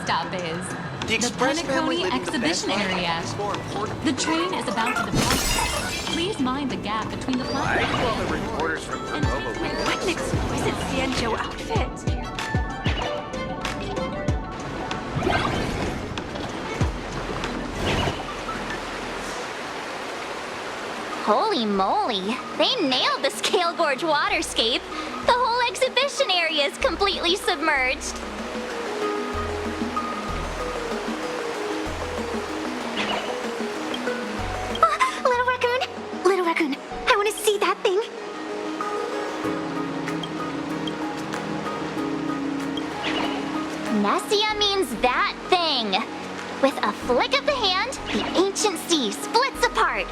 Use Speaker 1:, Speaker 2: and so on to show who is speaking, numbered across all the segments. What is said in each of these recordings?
Speaker 1: stop is?
Speaker 2: The Express family
Speaker 1: Penacony
Speaker 2: living the best
Speaker 1: exhibition
Speaker 2: life
Speaker 1: area.
Speaker 2: is more important.
Speaker 1: The train is about to depart. Please mind the gap between the
Speaker 2: Why do all the
Speaker 1: platforms.
Speaker 2: reporters from Grenoble leave?
Speaker 3: What an exquisite Xianzhou outfit!
Speaker 4: Holy moly, they nailed the Scale Gorge waterscape. The whole exhibition area is completely submerged. Little raccoon, I want to see that thing. Nessia means that thing. With a flick of the hand, the ancient sea splits apart.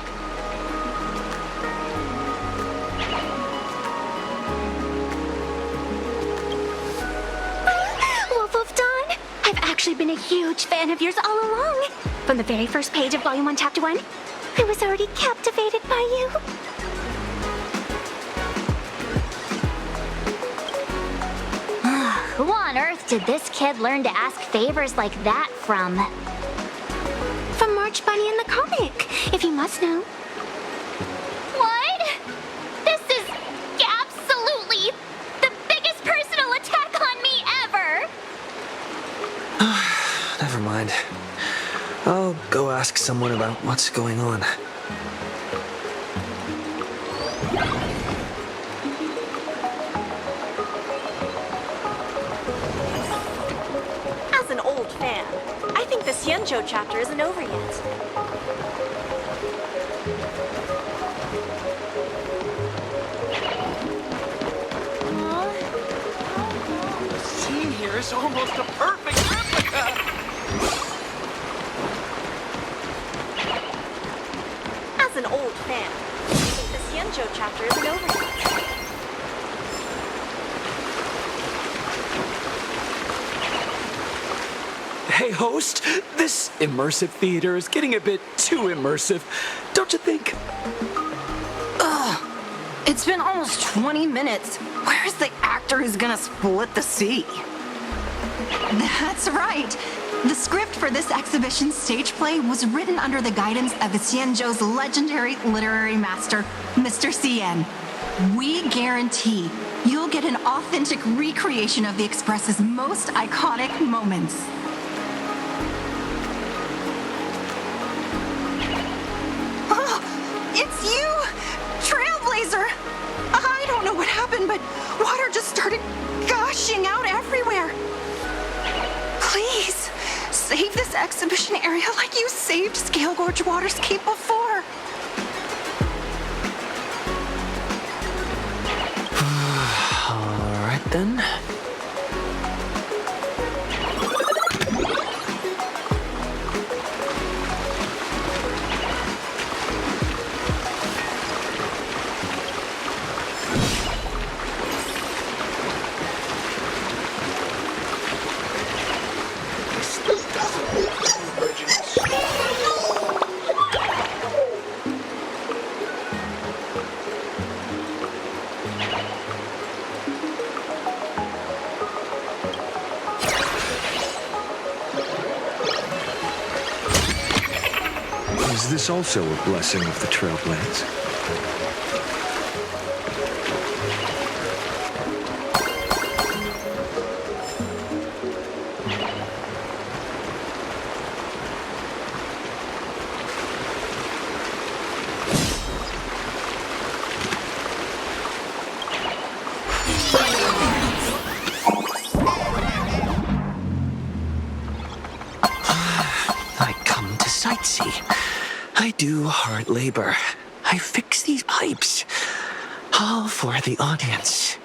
Speaker 4: Wolf of Dawn, I've actually been a huge fan of yours all along. From the very first page of Volume 1, Chapter 1, I was already captivated by you. Who on earth did this kid learn to ask favors like that from? From March Bunny in the comic, if you must know. What? This is absolutely the biggest personal attack on me ever!
Speaker 5: Never mind. I'll go ask someone about what's going on.
Speaker 3: As an old fan, I think the Xianzhou chapter isn't over yet.
Speaker 2: The scene here is almost a perfect replica!
Speaker 3: As an old fan, I think the Xianzhou chapter isn't over yet.
Speaker 5: Hey, host, this immersive theater is getting a bit too immersive, don't you think?
Speaker 6: It's been almost 20 minutes. Where's the actor who's gonna split the sea?
Speaker 7: That's right. The script for this exhibition stage play was written under the guidance of Xianzhou's legendary literary master, Mr. Cien. We guarantee you'll get an authentic recreation of the Express's most iconic moments. Oh, it's you, Trailblazer! I don't know what happened, but water just started gushing out everywhere. Please, save this exhibition area like you saved Scale Gorge Waterscape before.
Speaker 5: All right then.
Speaker 8: Is this also a blessing of the Trailblades?
Speaker 5: I come to sightsee. I do hard labor. I fix these pipes. All for the audience.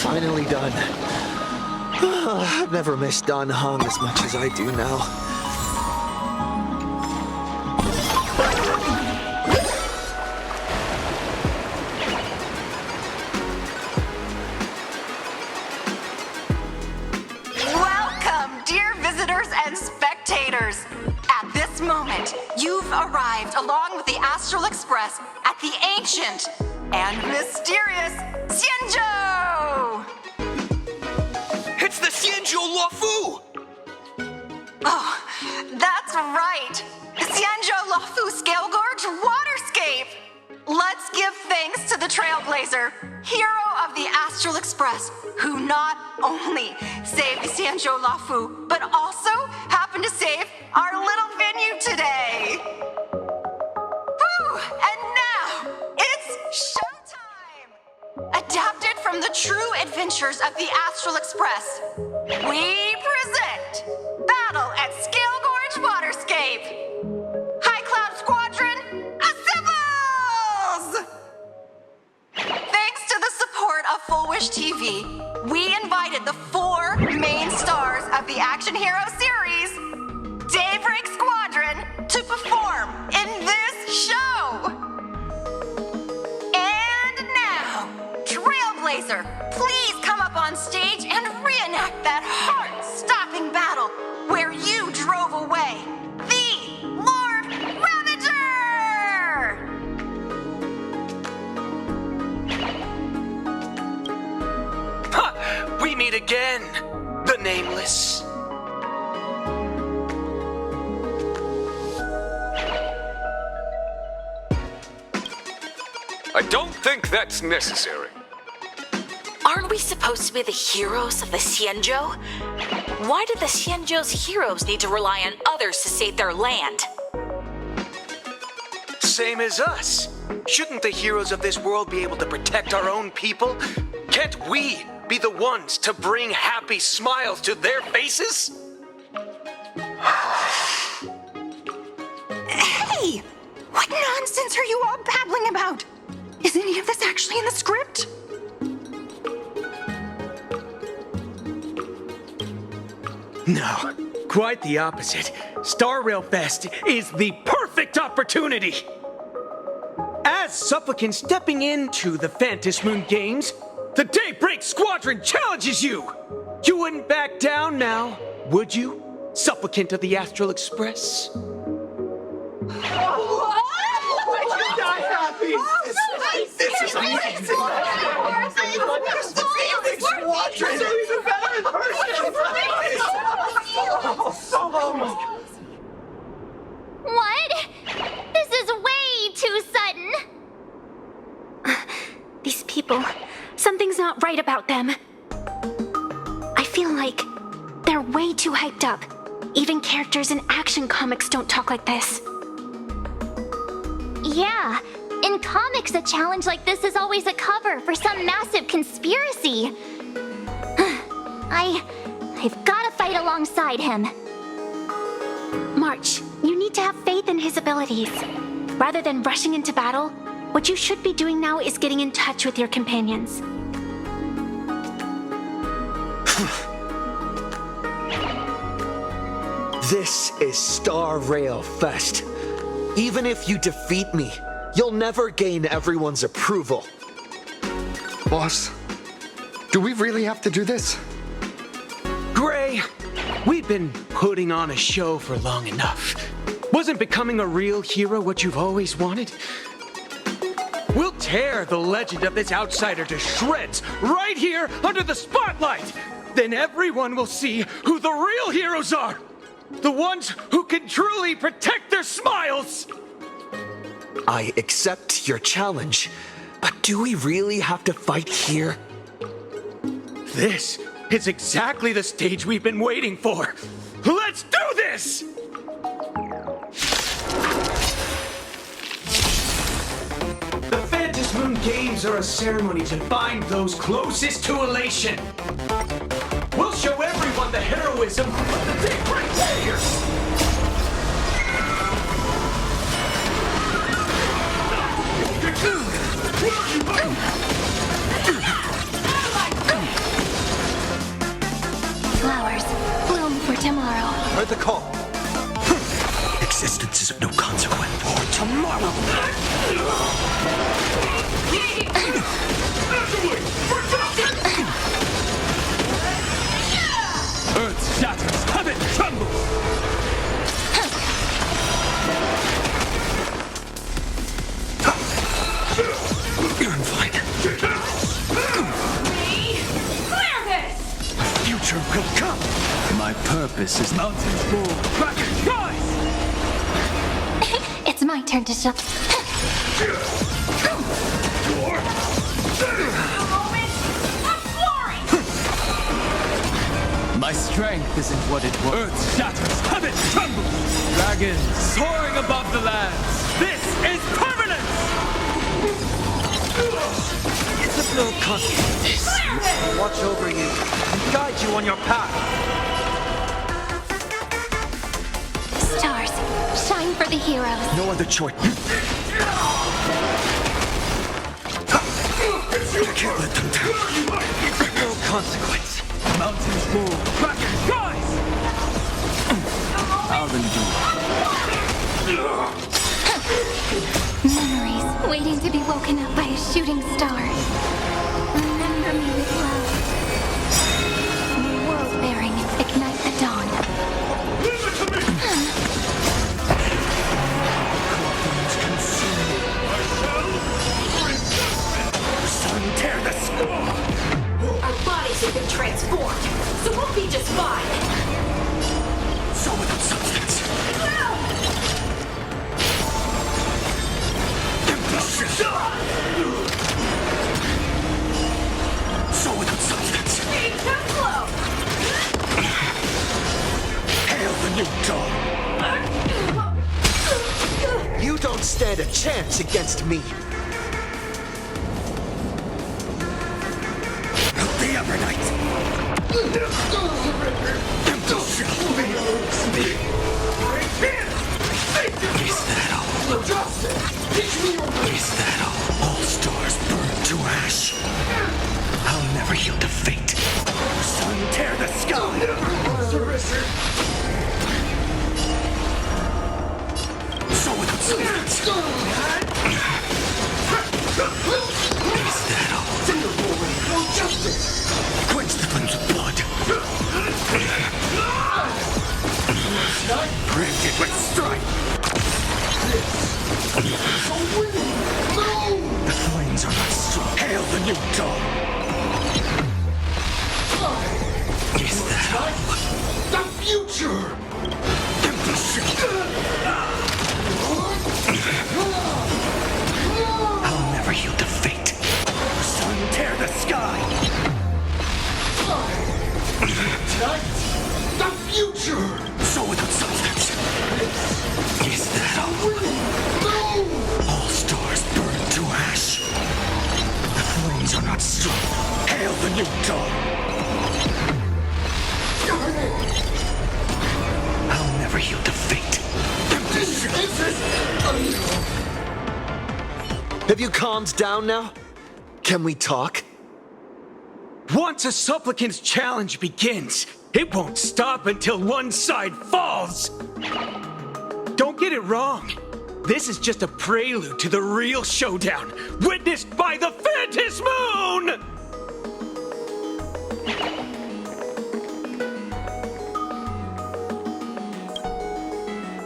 Speaker 5: Finally done. I've never missed Dan Heng as much as I do now.
Speaker 7: Welcome, dear visitors and spectators. At this moment, you've arrived along with the Astral Express at the ancient and mysterious Xianzhou!
Speaker 2: It's the Xianzhou Luofu!
Speaker 7: Oh, that's right. The Xianzhou Luofu Scale Gorge Waterscape! Let's give thanks to the Trailblazer, hero of the Astral Express, who not only saved the Xianzhou Luofu, but also happened to save our little venue today. Whew, and now, it's showtime! Adapted from the true adventures of the Astral Express, we present Battle at Scale Gorge Waterscape! High Cloud Squadron, assembles! Thanks to the support of Full Wish TV, we invited the 4 main stars of the Action Hero series, Daybreak Squadron, to perform in this show! And now, Trailblazer, please come up on stage and reenact that heart-stopping battle where you drove away the Lord Ravager!
Speaker 2: Ha! We meet again, the Nameless. I don't think that's necessary.
Speaker 9: Aren't we supposed to be the heroes of the Xianzhou? Why did the Xianzhou's heroes need to rely on others to save their land?
Speaker 2: Same as us. Shouldn't the heroes of this world be able to protect our own people? Can't we be the ones to bring happy smiles to their faces?
Speaker 7: Hey! What nonsense are you all babbling about? Is any of this actually in the script?
Speaker 10: No, quite the opposite. Star Rail Fest is the perfect opportunity! As supplicants stepping into the Phantom Moon Games, the Daybreak Squadron challenges you! You wouldn't back down now, would you, supplicant of the Astral Express?
Speaker 2: This is amazing!
Speaker 4: What? This is way too sudden. These people, something's not right about them. I feel like they're way too hyped up. Even characters in action comics don't talk like this. Yeah, in comics, a challenge like this is always a cover for some massive conspiracy. I've gotta fight alongside him. March, you need to have faith in his abilities. Rather than rushing into battle, what you should be doing now is getting in touch with your companions.
Speaker 5: This is Star Rail Fest. Even if you defeat me, you'll never gain everyone's approval.
Speaker 8: Boss, do we really have to do this?
Speaker 10: Gray, we've been putting on a show for long enough. Wasn't becoming a real hero what you've always wanted? We'll tear the legend of this outsider to shreds right here under the spotlight! Then everyone will see who the real heroes are! The ones who can truly protect their smiles!
Speaker 5: I accept your challenge, but do we really have to fight here?
Speaker 10: This is exactly the stage we've been waiting for. Let's do this! The Phantom Moon Games are a ceremony to find those closest to elation. We'll show everyone the heroism of the different players!
Speaker 4: Flowers bloom for tomorrow.
Speaker 5: Heard the call. Existence is of no consequence for tomorrow.
Speaker 10: Earth shatters, heaven trembles!
Speaker 5: I'm fine.
Speaker 1: Clear this!
Speaker 5: Future will come.
Speaker 10: My purpose is mountains full, crackers rise!
Speaker 4: It's my turn to show.
Speaker 10: My strength isn't what it was. Earth shatters, heaven trembles! Dragons soaring above the lands! This is permanence!
Speaker 5: It's of no consequence.
Speaker 10: Watch over you and guide you on your path.
Speaker 4: Stars, shine for the heroes.
Speaker 5: No other choice. I can't let them down. No consequence.
Speaker 10: Mountains fall, crackers rise! I'll endure.
Speaker 4: Memories waiting to be woken up by a shooting star. Remember me with love. World bearing, ignite the dawn.
Speaker 5: Sun, tear the sky.
Speaker 9: Our bodies have been transformed, so we'll be just fine.
Speaker 5: So without substance. Empty shell. So without substance. Hail the new dawn. You don't stand a chance against me. The Evernight. Empty shell. Is that all? Is that all? All stars burn to ash. I'll never yield to fate. Sun, tear the sky. So without substance. Is that all? Quench the flames of blood. Branded with strife. The flames are not strong. Hail the new dawn. Is that all? The future! Empty shell. I'll never yield to fate. Sun, tear the sky. The future! So without substance. Is that all? All stars burn to ash. The flames are not strong. Hail the new dawn. I'll never yield to fate. Have you calmed down now? Can we talk?
Speaker 10: Once a supplicant's challenge begins, it won't stop until one side falls. Don't get it wrong. This is just a prelude to the real showdown, witnessed by the Phantom Moon!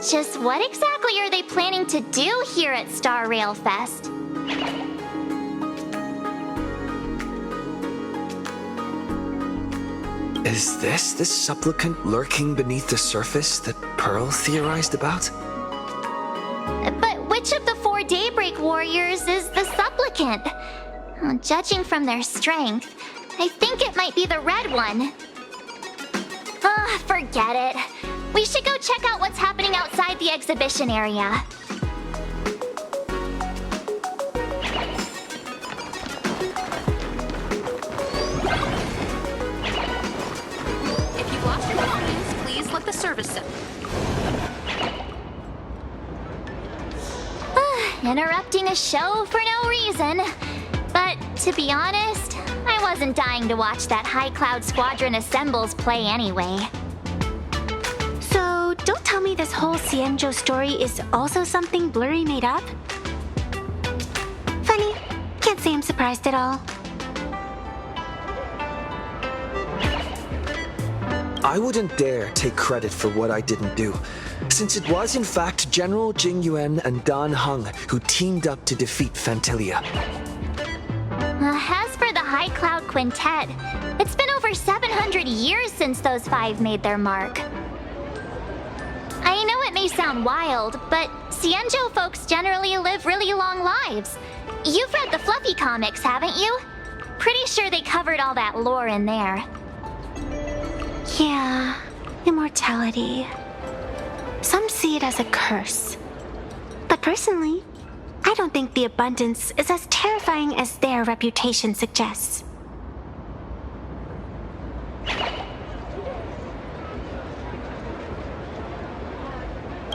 Speaker 4: Just what exactly are they planning to do here at Star Rail Fest?
Speaker 2: Is this the supplicant lurking beneath the surface that Pearl theorized about?
Speaker 4: But which of the 4 Daybreak Warriors is the supplicant? Judging from their strength, I think it might be the red one. Forget it. We should go check out what's happening outside the exhibition area.
Speaker 1: If you've lost your belongings, please let the service center.
Speaker 4: Interrupting a show for no reason. But to be honest, I wasn't dying to watch that High Cloud Squadron Assembles play anyway.
Speaker 11: So, don't tell me this whole Xianzhou story is also something Blurry made up? Funny. Can't say I'm surprised at all.
Speaker 2: I wouldn't dare take credit for what I didn't do, since it was in fact General Jing Yuan and Dan Heng who teamed up to defeat Fantilia.
Speaker 4: As for the High Cloud Quintet, it's been over 700 years since those 5 made their mark. I know it may sound wild, but Xianzhou folks generally live really long lives. You've read the Fluffy comics, haven't you? Pretty sure they covered all that lore in there.
Speaker 11: Yeah, immortality. Some see it as a curse. But personally, I don't think the abundance is as terrifying as their reputation suggests.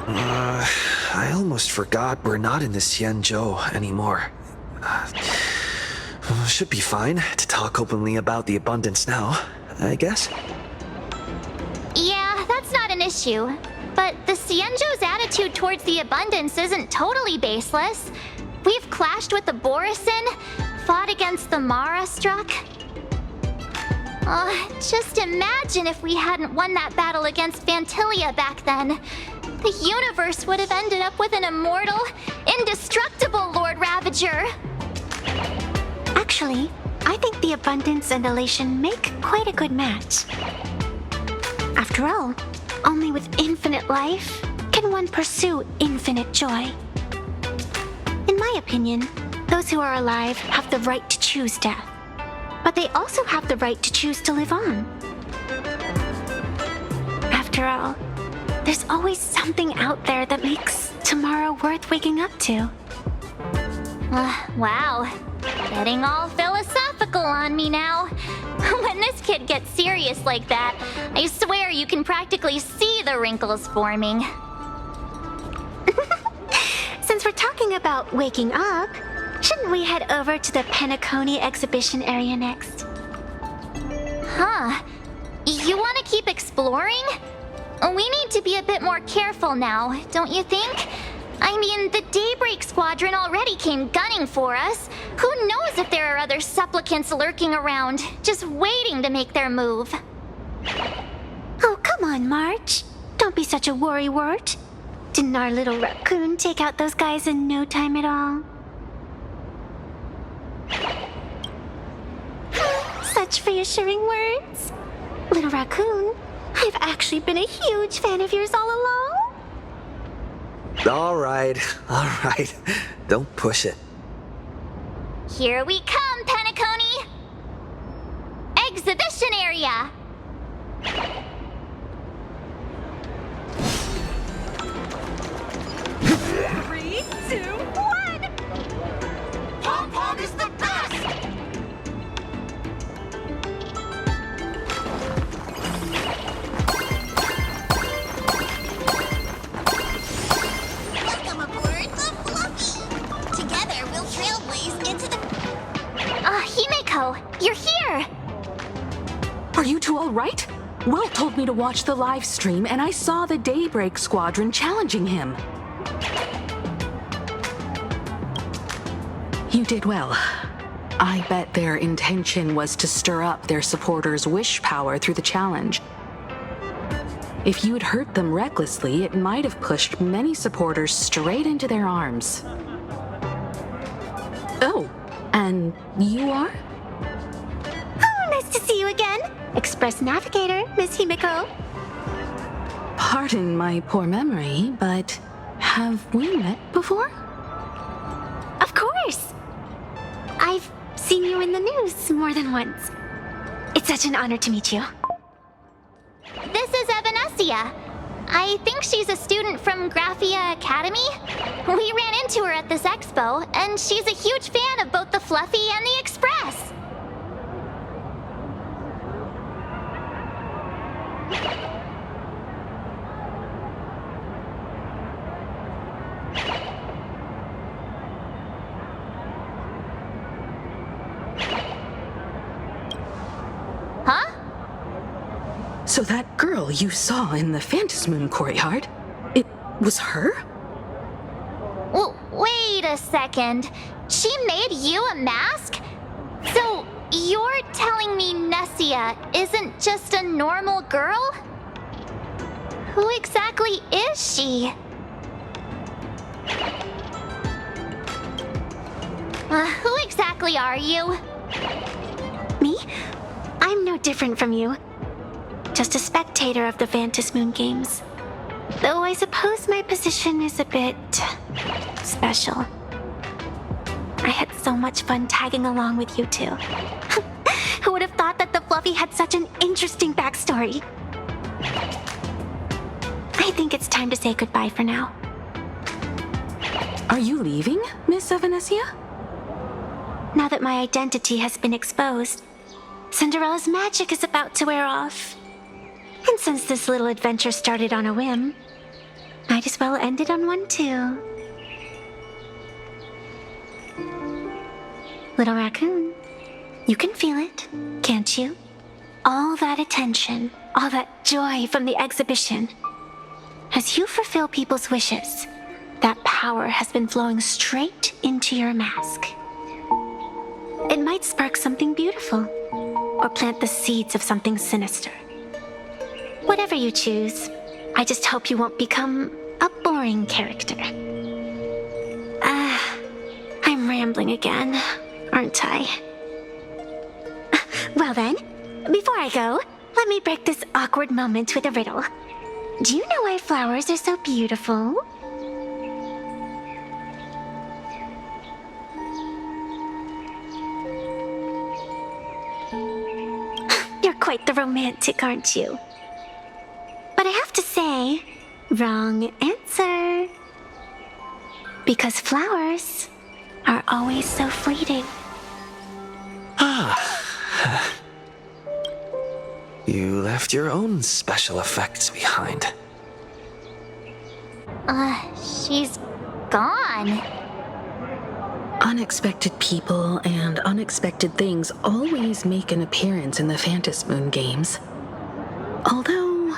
Speaker 2: I almost forgot we're not in the Xianzhou anymore. Should be fine to talk openly about the abundance now, I guess.
Speaker 4: Yeah, that's not an issue. But the Xianzhou's attitude towards the abundance isn't totally baseless. We've clashed with the Borisin, fought against the Mara Struck. Just imagine if we hadn't won that battle against Fantilia back then. The universe would have ended up with an immortal, indestructible Lord Ravager.
Speaker 11: Actually, I think the abundance and elation make quite a good match. After all, only with infinite life can one pursue infinite joy. In my opinion, those who are alive have the right to choose death, but they also have the right to choose to live on. After all, there's always something out there that makes tomorrow worth waking up to.
Speaker 4: Wow, getting all philosophical on me now. When this kid gets serious like that, I swear you can practically see the wrinkles forming.
Speaker 11: Since we're talking about waking up, shouldn't we head over to the Penacony exhibition area next?
Speaker 4: Huh. You want to keep exploring? We need to be a bit more careful now, don't you think? I mean, the Daybreak Squadron already came gunning for us. Who knows if there are other supplicants lurking around, just waiting to make their move.
Speaker 11: Oh, come on, March. Don't be such a worrywart. Didn't our little raccoon take out those guys in no time at all? Such reassuring words. Little raccoon, I've actually been a huge fan of yours all along.
Speaker 2: All right. Don't push it.
Speaker 4: Here we come, Penacony! Exhibition area!
Speaker 3: 3, 2, 1!
Speaker 5: Pom-Pom is the best!
Speaker 4: Welcome aboard the Fluffy! Together we'll trailblaze into the... Himeko, you're here!
Speaker 12: Are you two all right? Will told me to watch the live stream, and I saw the Daybreak Squadron challenging him. You did well. I bet their intention was to stir up their supporters' wish power through the challenge. If you had hurt them recklessly, it might have pushed many supporters straight into their arms. Oh, and you are?
Speaker 11: Oh, nice Nice to see you again. Express Navigator, Miss Himiko.
Speaker 12: Pardon my poor memory, but have we met before?
Speaker 11: Of course. I've seen you in the news more than once. It's such an honor to meet you.
Speaker 4: This is Evanescia. I think she's a student from Graphia Academy. We ran into her at this expo, and she's a huge fan of both the Fluffy and the Express. Huh?
Speaker 12: So that girl you saw in the Phantasmoon courtyard, it was her?
Speaker 4: Wait a second. She made you a mask? So you're telling me Nessia isn't just a normal girl? Who exactly is she? Who exactly are you?
Speaker 11: Me? I'm no different from you. Just a spectator of the Phantasmoon games. Though I suppose my position is a bit special. I had so much fun tagging along with you two. Who would have thought that the Fluffy had such an interesting backstory? I think it's time to say goodbye for now.
Speaker 12: Are you leaving, Miss Evanescia?
Speaker 11: Now that my identity has been exposed, Cinderella's magic is about to wear off. And since this little adventure started on a whim, might as well end it on one too. Little raccoon, you can feel it, can't you? All that attention, all that joy from the exhibition. As you fulfill people's wishes, that power has been flowing straight into your mask. It might spark something beautiful, or plant the seeds of something sinister. Whatever you choose, I just hope you won't become a boring character. I'm rambling again, aren't I? Well then, before I go, let me break this awkward moment with a riddle. Do you know why flowers are so beautiful? You're quite the romantic, aren't you? But I have to say, wrong answer. Because flowers are always so fleeting.
Speaker 2: You left your own special effects behind.
Speaker 4: She's gone.
Speaker 12: Unexpected people and unexpected things always make an appearance in the Phantasmoon games. Although,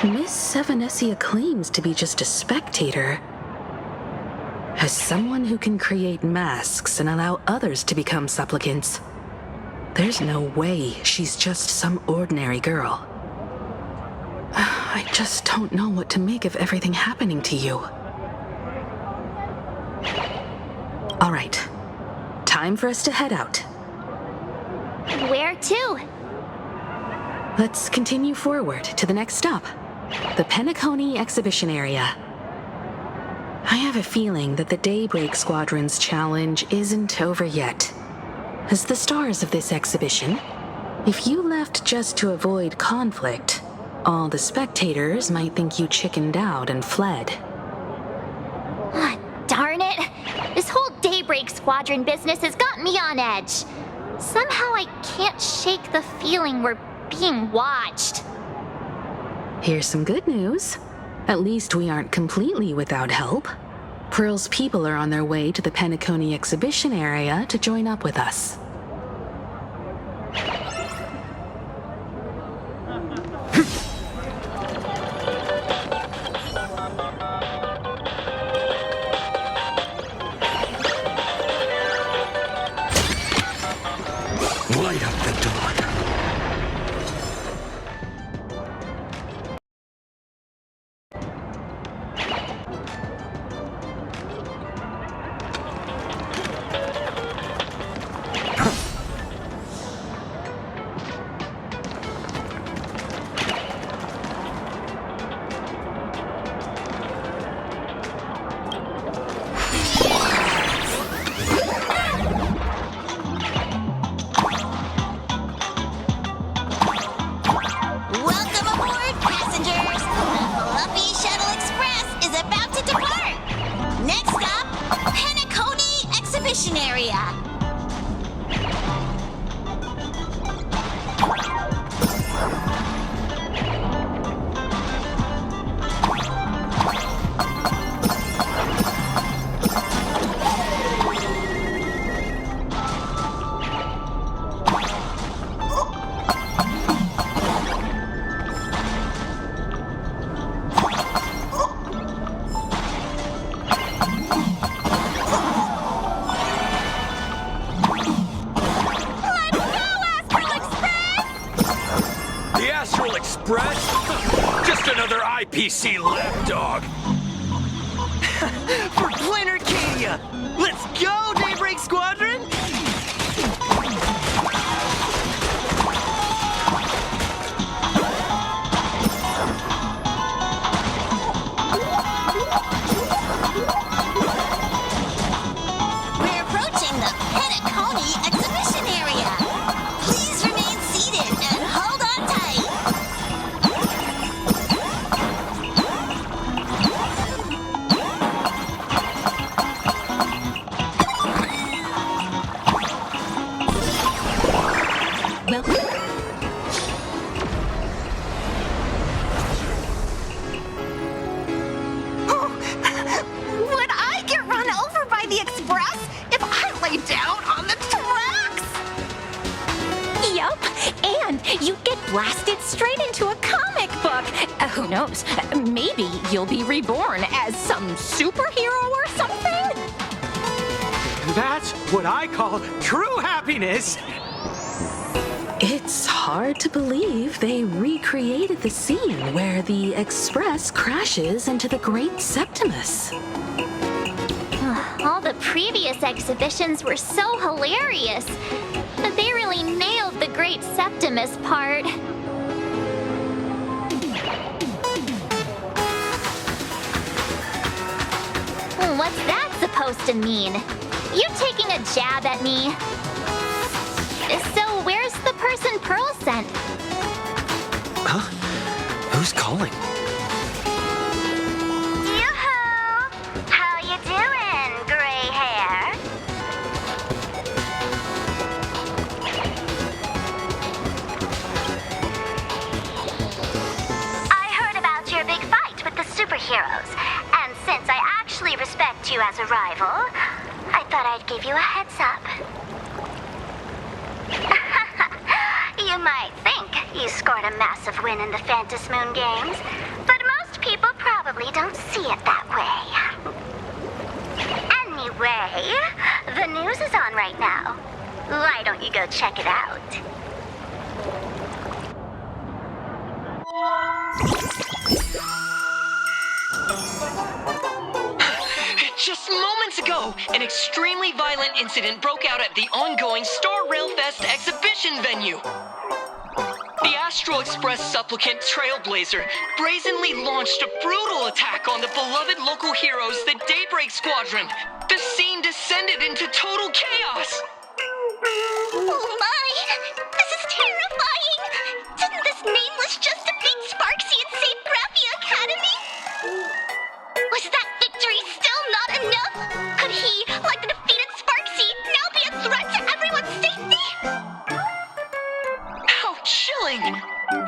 Speaker 12: Miss Evanescia claims to be just a spectator. As someone who can create masks and allow others to become supplicants, there's no way she's just some ordinary girl. I just don't know what to make of everything happening to you. All right, time for us to head out.
Speaker 4: Where to?
Speaker 12: Let's continue forward to the next stop, the Penacony exhibition area. I have a feeling that the Daybreak Squadron's challenge isn't over yet. As the stars of this exhibition, if you left just to avoid conflict, all the spectators might think you chickened out and fled.
Speaker 4: Darn it! This whole Daybreak Squadron business has got me on edge. Somehow I can't shake the feeling we're being watched.
Speaker 12: Here's some good news. At least we aren't completely without help. Pearl's people are on their way to the Penacony exhibition area to join up with us.
Speaker 5: Light up the dawn.
Speaker 4: exhibition area.
Speaker 5: The Astral Express? Just another IPC lapdog.
Speaker 13: For Plain Arcadia! Let's go, Daybreak Squadron!
Speaker 4: We're approaching the Petaconi exhibition area. Please remain seated and hold on tight.
Speaker 7: Would I get run over by the express if I lay down on the tracks?
Speaker 11: Yup, and you'd get blasted straight into a comic book. Who knows? Maybe you'll be reborn as some superhero or something?
Speaker 10: That's what I call true happiness.
Speaker 12: It's hard to believe they recreated the scene where the Express crashes into the Great Septimus.
Speaker 4: All the previous exhibitions were so hilarious. But they really nailed the Great Septimus part. What's that supposed to mean? You taking a jab at me? So where's the person Pearl sent?
Speaker 2: Huh? Who's calling?
Speaker 4: Yoo-hoo! How you doing, gray hair? I heard about your big fight with the superheroes, and since I actually respect you as a rival, I thought I'd give you a heads up. You might think you scored a massive win in the Phantom Moon Games, but most people probably don't see it that way. Anyway, the news is on right now. Why don't you go check it out?
Speaker 13: Just moments ago, an extremely violent incident broke out at the ongoing Star Railfest exhibition venue. The Astral Express supplicant Trailblazer brazenly launched a brutal attack on the beloved local heroes, the Daybreak Squadron. The scene descended into total chaos.
Speaker 4: Oh my! This is terrifying! Didn't this nameless just defeat Sparksy and save Graphia Academy? Was that victory still not enough? Could he, like the defeated Sparksy, now be a threat to everyone's safety?
Speaker 13: How chilling!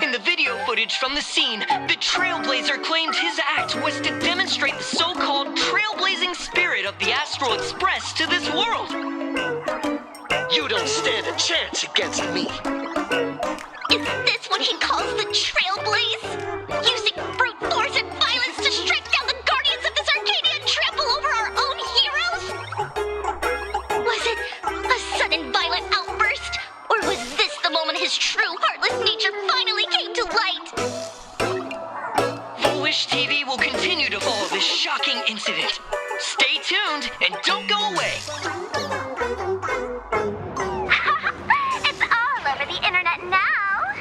Speaker 13: In the video footage from the scene, the Trailblazer claimed his act was to demonstrate the so-called trailblazing spirit of the Astral Express to this world.
Speaker 2: You don't stand a chance against me.
Speaker 4: Is this what he calls the Trailblaze? Using brute force and violence to strike down the guardians of this Arcadia and trample over our own heroes? Was it a sudden violent outburst? Or was this the moment his true heartless nature finally came to light?
Speaker 13: Foolish TV will continue to follow this shocking incident. Stay tuned and don't go away.
Speaker 4: It's all over the internet now.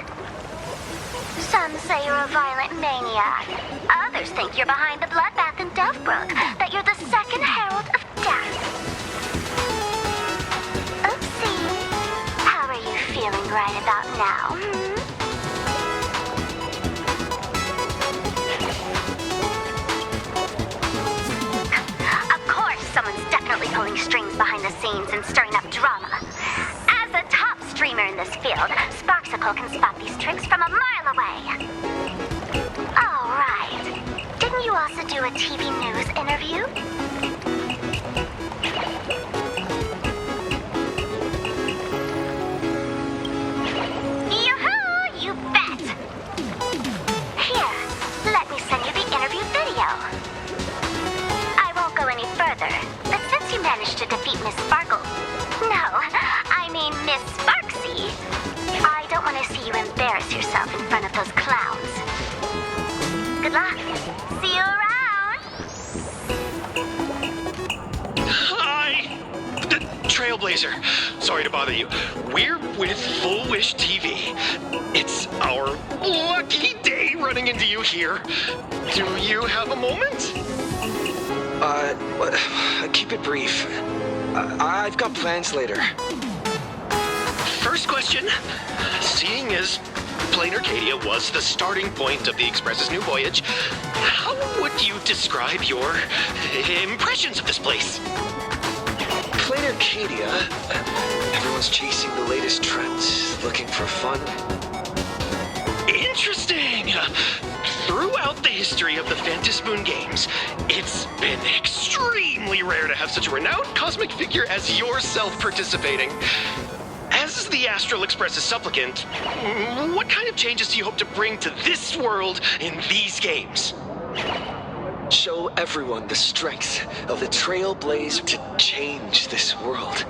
Speaker 4: Some say you're a violent maniac. Others think you're behind the bloodbath in Dovebrook, that you're the second herald of death. Oopsie. How are you feeling right about now, Of course, someone's definitely pulling pulling strings behind the scenes and stirring up drama. As a top streamer in this field, Sparksicle can spot these tricks from a mile away. Oh, right. Didn't you also do a TV news interview? Yoo-hoo! You bet! Here, let me send you the interview video. I won't go any further, but since you managed to defeat Miss Sparkle... No, I mean Miss Sparksy. I don't want to see you embarrass yourself in front of those clowns. Good luck. See you around.
Speaker 14: Hi! Trailblazer. Sorry to bother you. We're with Full Wish TV. It's our lucky day running into you here. Do you have a moment?
Speaker 2: Keep it brief. I've got plans later.
Speaker 14: First question. Seeing as Plain Arcadia was the starting point of the Express's new voyage, how would you describe your impressions of this place?
Speaker 2: Plain Arcadia? Everyone's chasing the latest trends, looking for fun.
Speaker 14: Interesting! Throughout the history of the Phantasmoon games, it's been extremely rare to have such a renowned cosmic figure as yourself participating. As the Astral Express's supplicant, what kind of changes do you hope to bring to this world in these games?
Speaker 2: Show everyone the strength of the Trailblazer to change this world.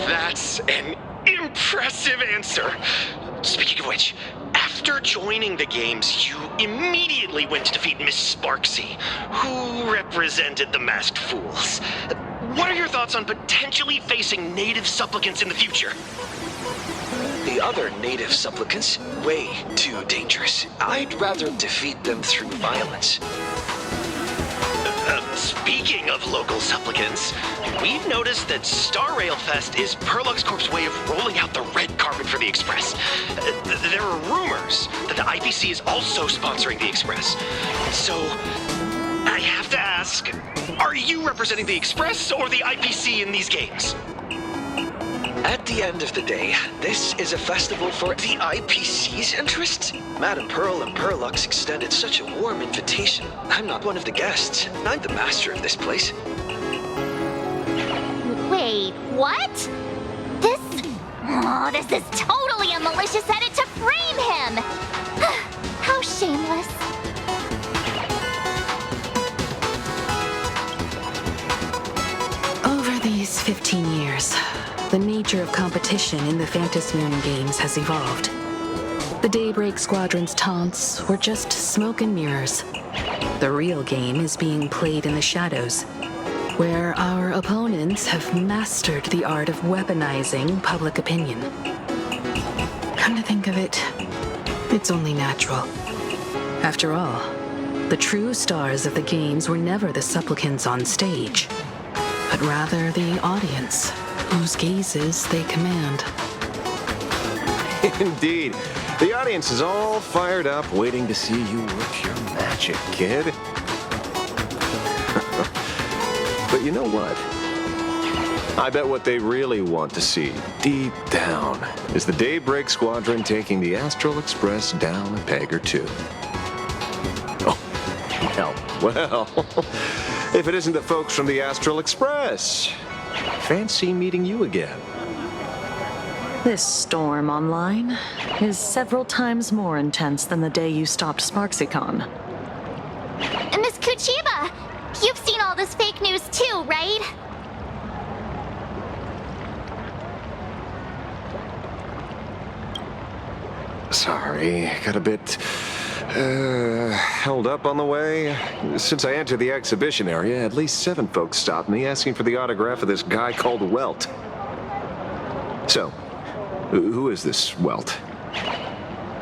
Speaker 14: That's an impressive answer. Speaking of which, after joining the games, you immediately went to defeat Miss Sparksy, who represented the Masked Fools. What are your thoughts on potentially facing native supplicants in the future?
Speaker 2: The other native supplicants, way too dangerous. I'd rather defeat them through violence.
Speaker 14: Speaking of local supplicants, we've noticed that Star Rail Fest is Perlux Corp's way of rolling out the red carpet for the Express. There are rumors that the IPC is also sponsoring the Express. So, I have to ask, are you representing the Express or the IPC in these games?
Speaker 2: At the end of the day, this is a festival for the IPC's interests. Madame Pearl and Perlux extended such a warm invitation. I'm not one of the guests. I'm the master of this place.
Speaker 4: Wait, what? This is totally a malicious edit to frame him! How shameless.
Speaker 12: Over these 15 years, the nature of competition in the Phantasmoon games has evolved. The Daybreak Squadron's taunts were just smoke and mirrors. The real game is being played in the shadows, where our opponents have mastered the art of weaponizing public opinion. Come to think of it, it's only natural. After all, the true stars of the games were never the supplicants on stage, but rather the audience, whose gazes they command.
Speaker 15: Indeed. The audience is all fired up, waiting to see you work your magic, kid. But you know what? I bet what they really want to see, deep down, is the Daybreak Squadron taking the Astral Express down a peg or two. Oh, well, if it isn't the folks from the Astral Express. Fancy meeting you again.
Speaker 16: This storm online is several times more intense than the day you stopped SparksyCon.
Speaker 4: Miss Kuchiba, you've seen all this fake news too, right?
Speaker 15: Sorry, got a bit held up on the way. Since I entered the exhibition area, at least 7 folks stopped me asking for the autograph of this guy called Welt. So, who is this Welt?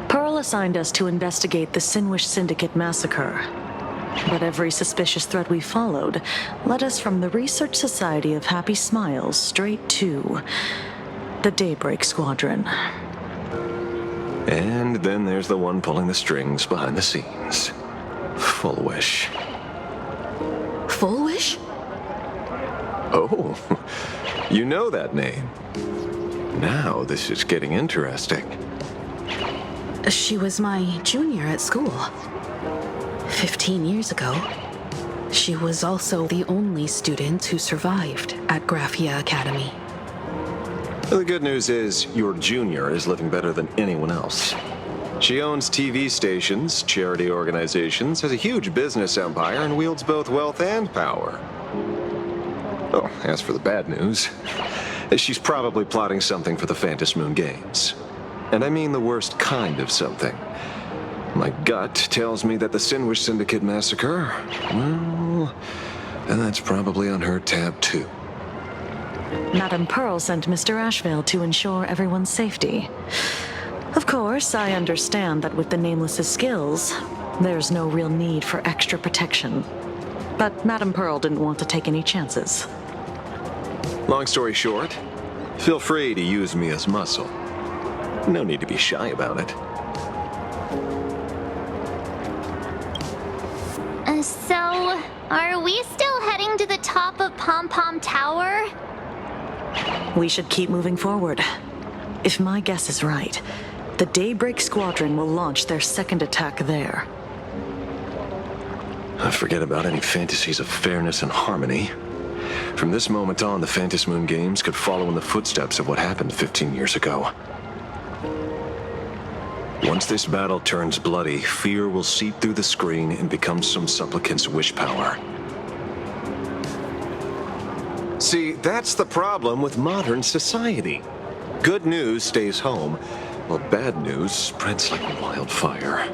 Speaker 16: Pearl assigned us to investigate the Sinwish Syndicate massacre. But every suspicious thread we followed led us from the Research Society of Happy Smiles straight to the Daybreak Squadron.
Speaker 15: And then there's the one pulling the strings behind the scenes. Full Wish.
Speaker 12: Full Wish?
Speaker 15: Oh, you know that name. Now this is getting interesting.
Speaker 12: She was my junior at school. 15 years ago. She was also the only student who survived at Graphia Academy.
Speaker 15: The good news is your junior is living better than anyone else. She owns TV stations, charity organizations, has a huge business empire, and wields both wealth and power. Oh, as for the bad news, she's probably plotting something for the Phantom Moon Games. And I mean the worst kind of something. My gut tells me that the Sinwish Syndicate massacre, well, and that's probably on her tab too.
Speaker 16: Madame Pearl sent Mr. Ashvale to ensure everyone's safety. Of course, I understand that with the Nameless's skills, there's no real need for extra protection. But Madame Pearl didn't want to take any chances.
Speaker 15: Long story short, feel free to use me as muscle. No need to be shy about it.
Speaker 4: So, are we still heading to the top of Pom Pom Tower?
Speaker 16: We should keep moving forward. If my guess is right, the Daybreak Squadron will launch their second attack there.
Speaker 15: Forget about any fantasies of fairness and harmony. From this moment on, the Phantom Moon Games could follow in the footsteps of what happened 15 years ago. Once this battle turns bloody, fear will seep through the screen and become some supplicant's wish power. See, that's the problem with modern society. Good news stays home, while bad news spreads like wildfire.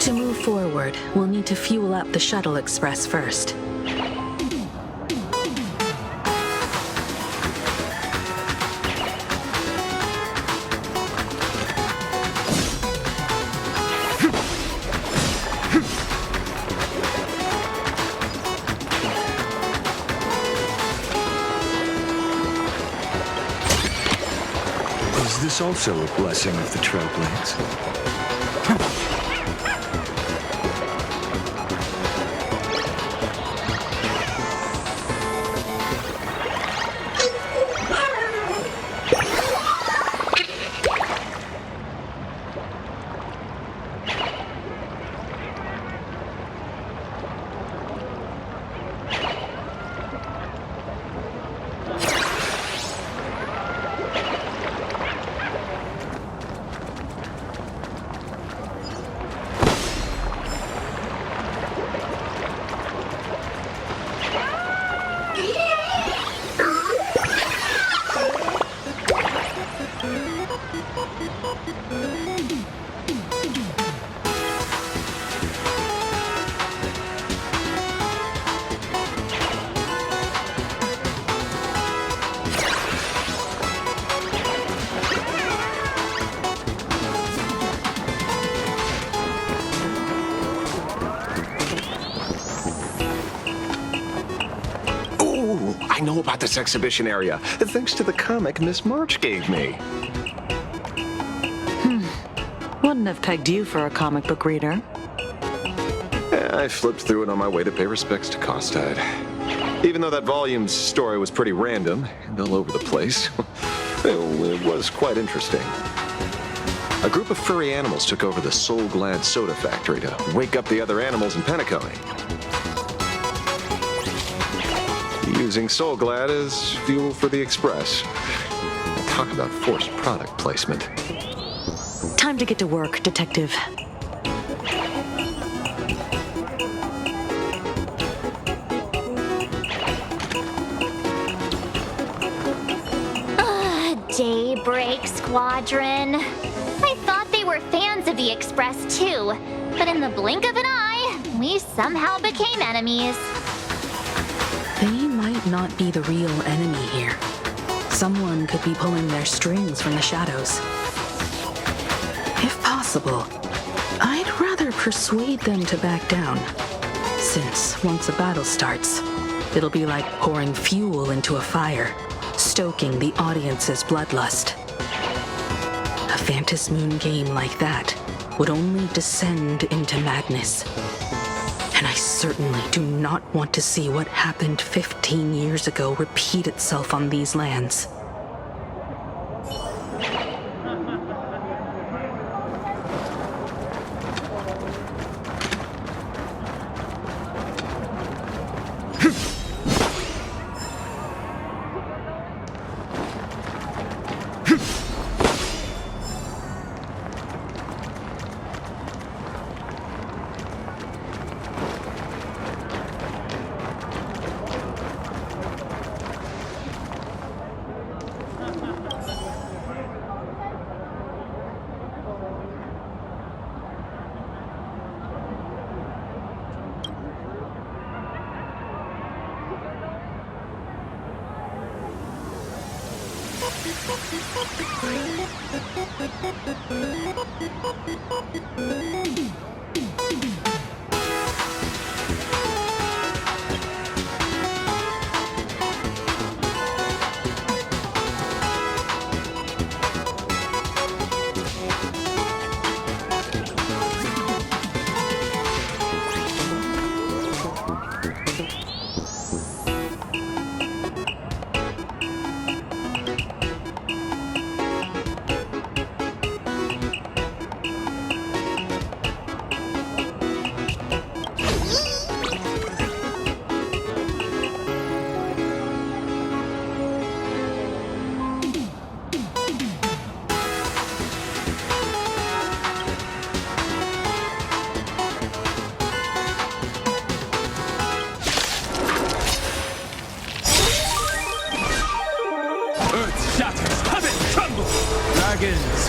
Speaker 12: To move forward, we'll need to fuel up the Shuttle Express first.
Speaker 5: Is this also a blessing of the Trailblades?
Speaker 15: I know about this exhibition area, thanks to the comic Miss March gave me.
Speaker 16: Wouldn't have pegged you for a comic book reader.
Speaker 15: I flipped through it on my way to pay respects to Costide. Even though that volume's story was pretty random and all over the place, it was quite interesting. A group of furry animals took over the Soul Glad soda factory to wake up the other animals in Penacony. Using Soul Glad as fuel for the Express. Talk about forced product placement.
Speaker 16: Time to get to work, Detective.
Speaker 4: Daybreak Squadron. I thought they were fans of the Express too, but in the blink of an eye, we somehow became enemies.
Speaker 12: They might not be the real enemy here. Someone could be pulling their strings from the shadows. If possible, I'd rather persuade them to back down, since once a battle starts, it'll be like pouring fuel into a fire, stoking the audience's bloodlust. A Phantasmoon game like that would only descend into madness. And I certainly do not want to see what happened 15 years ago repeat itself on these lands.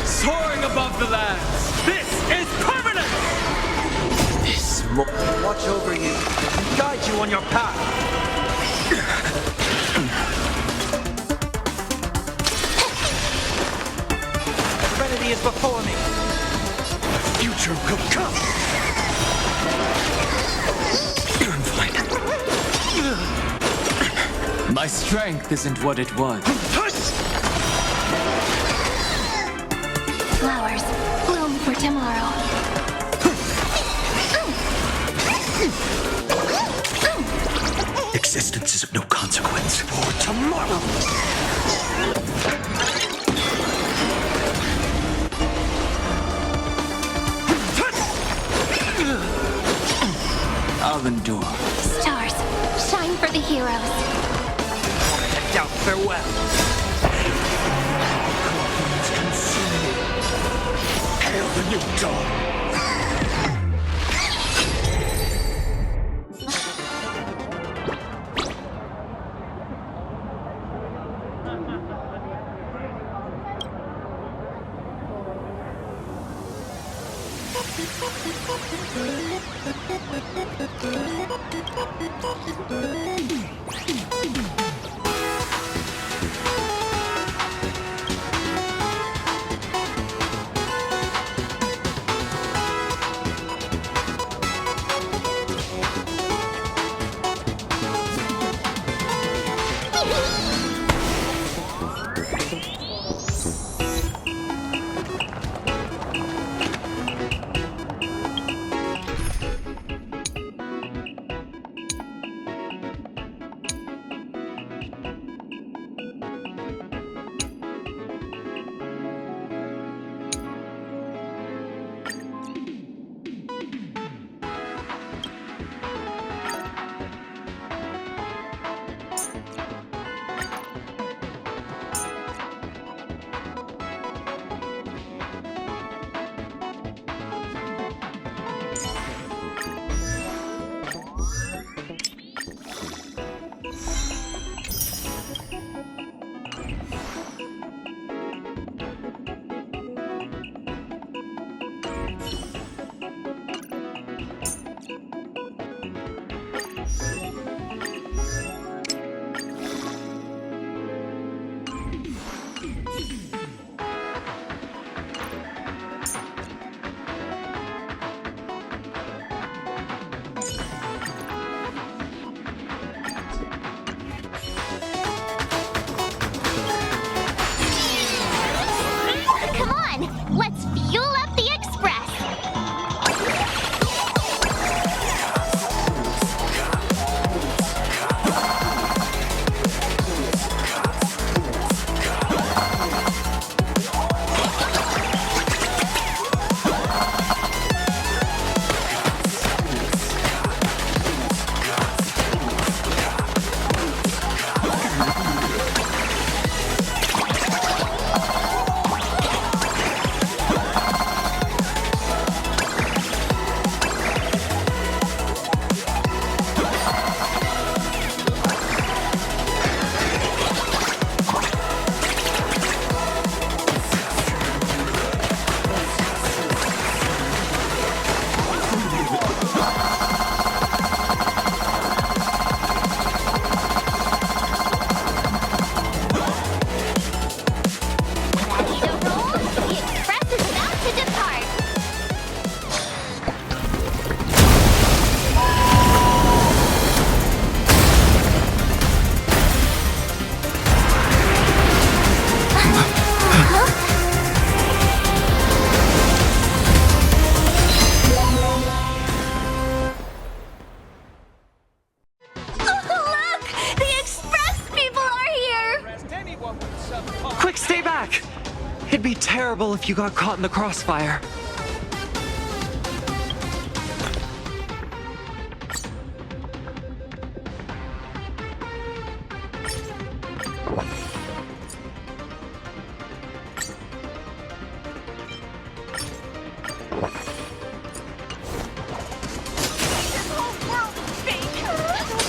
Speaker 10: Soaring above the lands. This is permanent! Watch over you and guide you on your path. Serenity is before me. The future will come. I'm fine. My strength isn't what it was.
Speaker 11: Flowers bloom for tomorrow.
Speaker 5: Existence is of no consequence for tomorrow.
Speaker 10: I'll endure.
Speaker 11: Stars, shine for the heroes.
Speaker 10: Head out, farewell.
Speaker 5: Hail the new dawn!
Speaker 17: horrible if you got caught in the crossfire.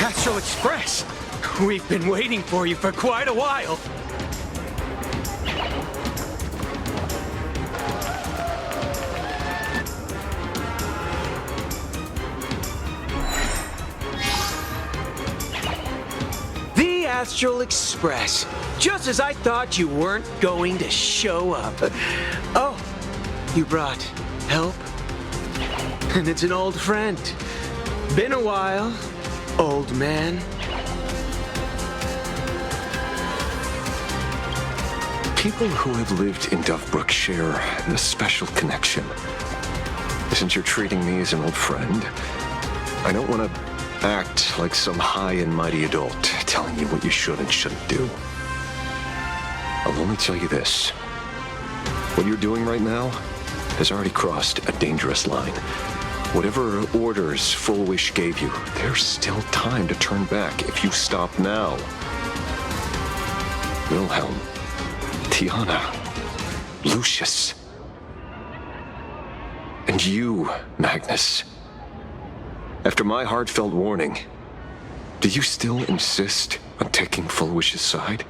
Speaker 10: Astral Express! We've been waiting for you for quite a while. The Astral Express. Just as I thought you weren't going to show up. Oh, you brought help? And it's an old friend. Been a while, old man.
Speaker 15: People who have lived in Dovebrook share a special connection. Since you're treating me as an old friend, I don't want to act like some high and mighty adult telling you what you should and shouldn't do. I'll only tell you this. What you're doing right now has already crossed a dangerous line. Whatever orders Full Wish gave you, there's still time to turn back if you stop now. Wilhelm, Tiana, Lucius, and you, Magnus. After my heartfelt warning, do you still insist on taking Full Wish's side?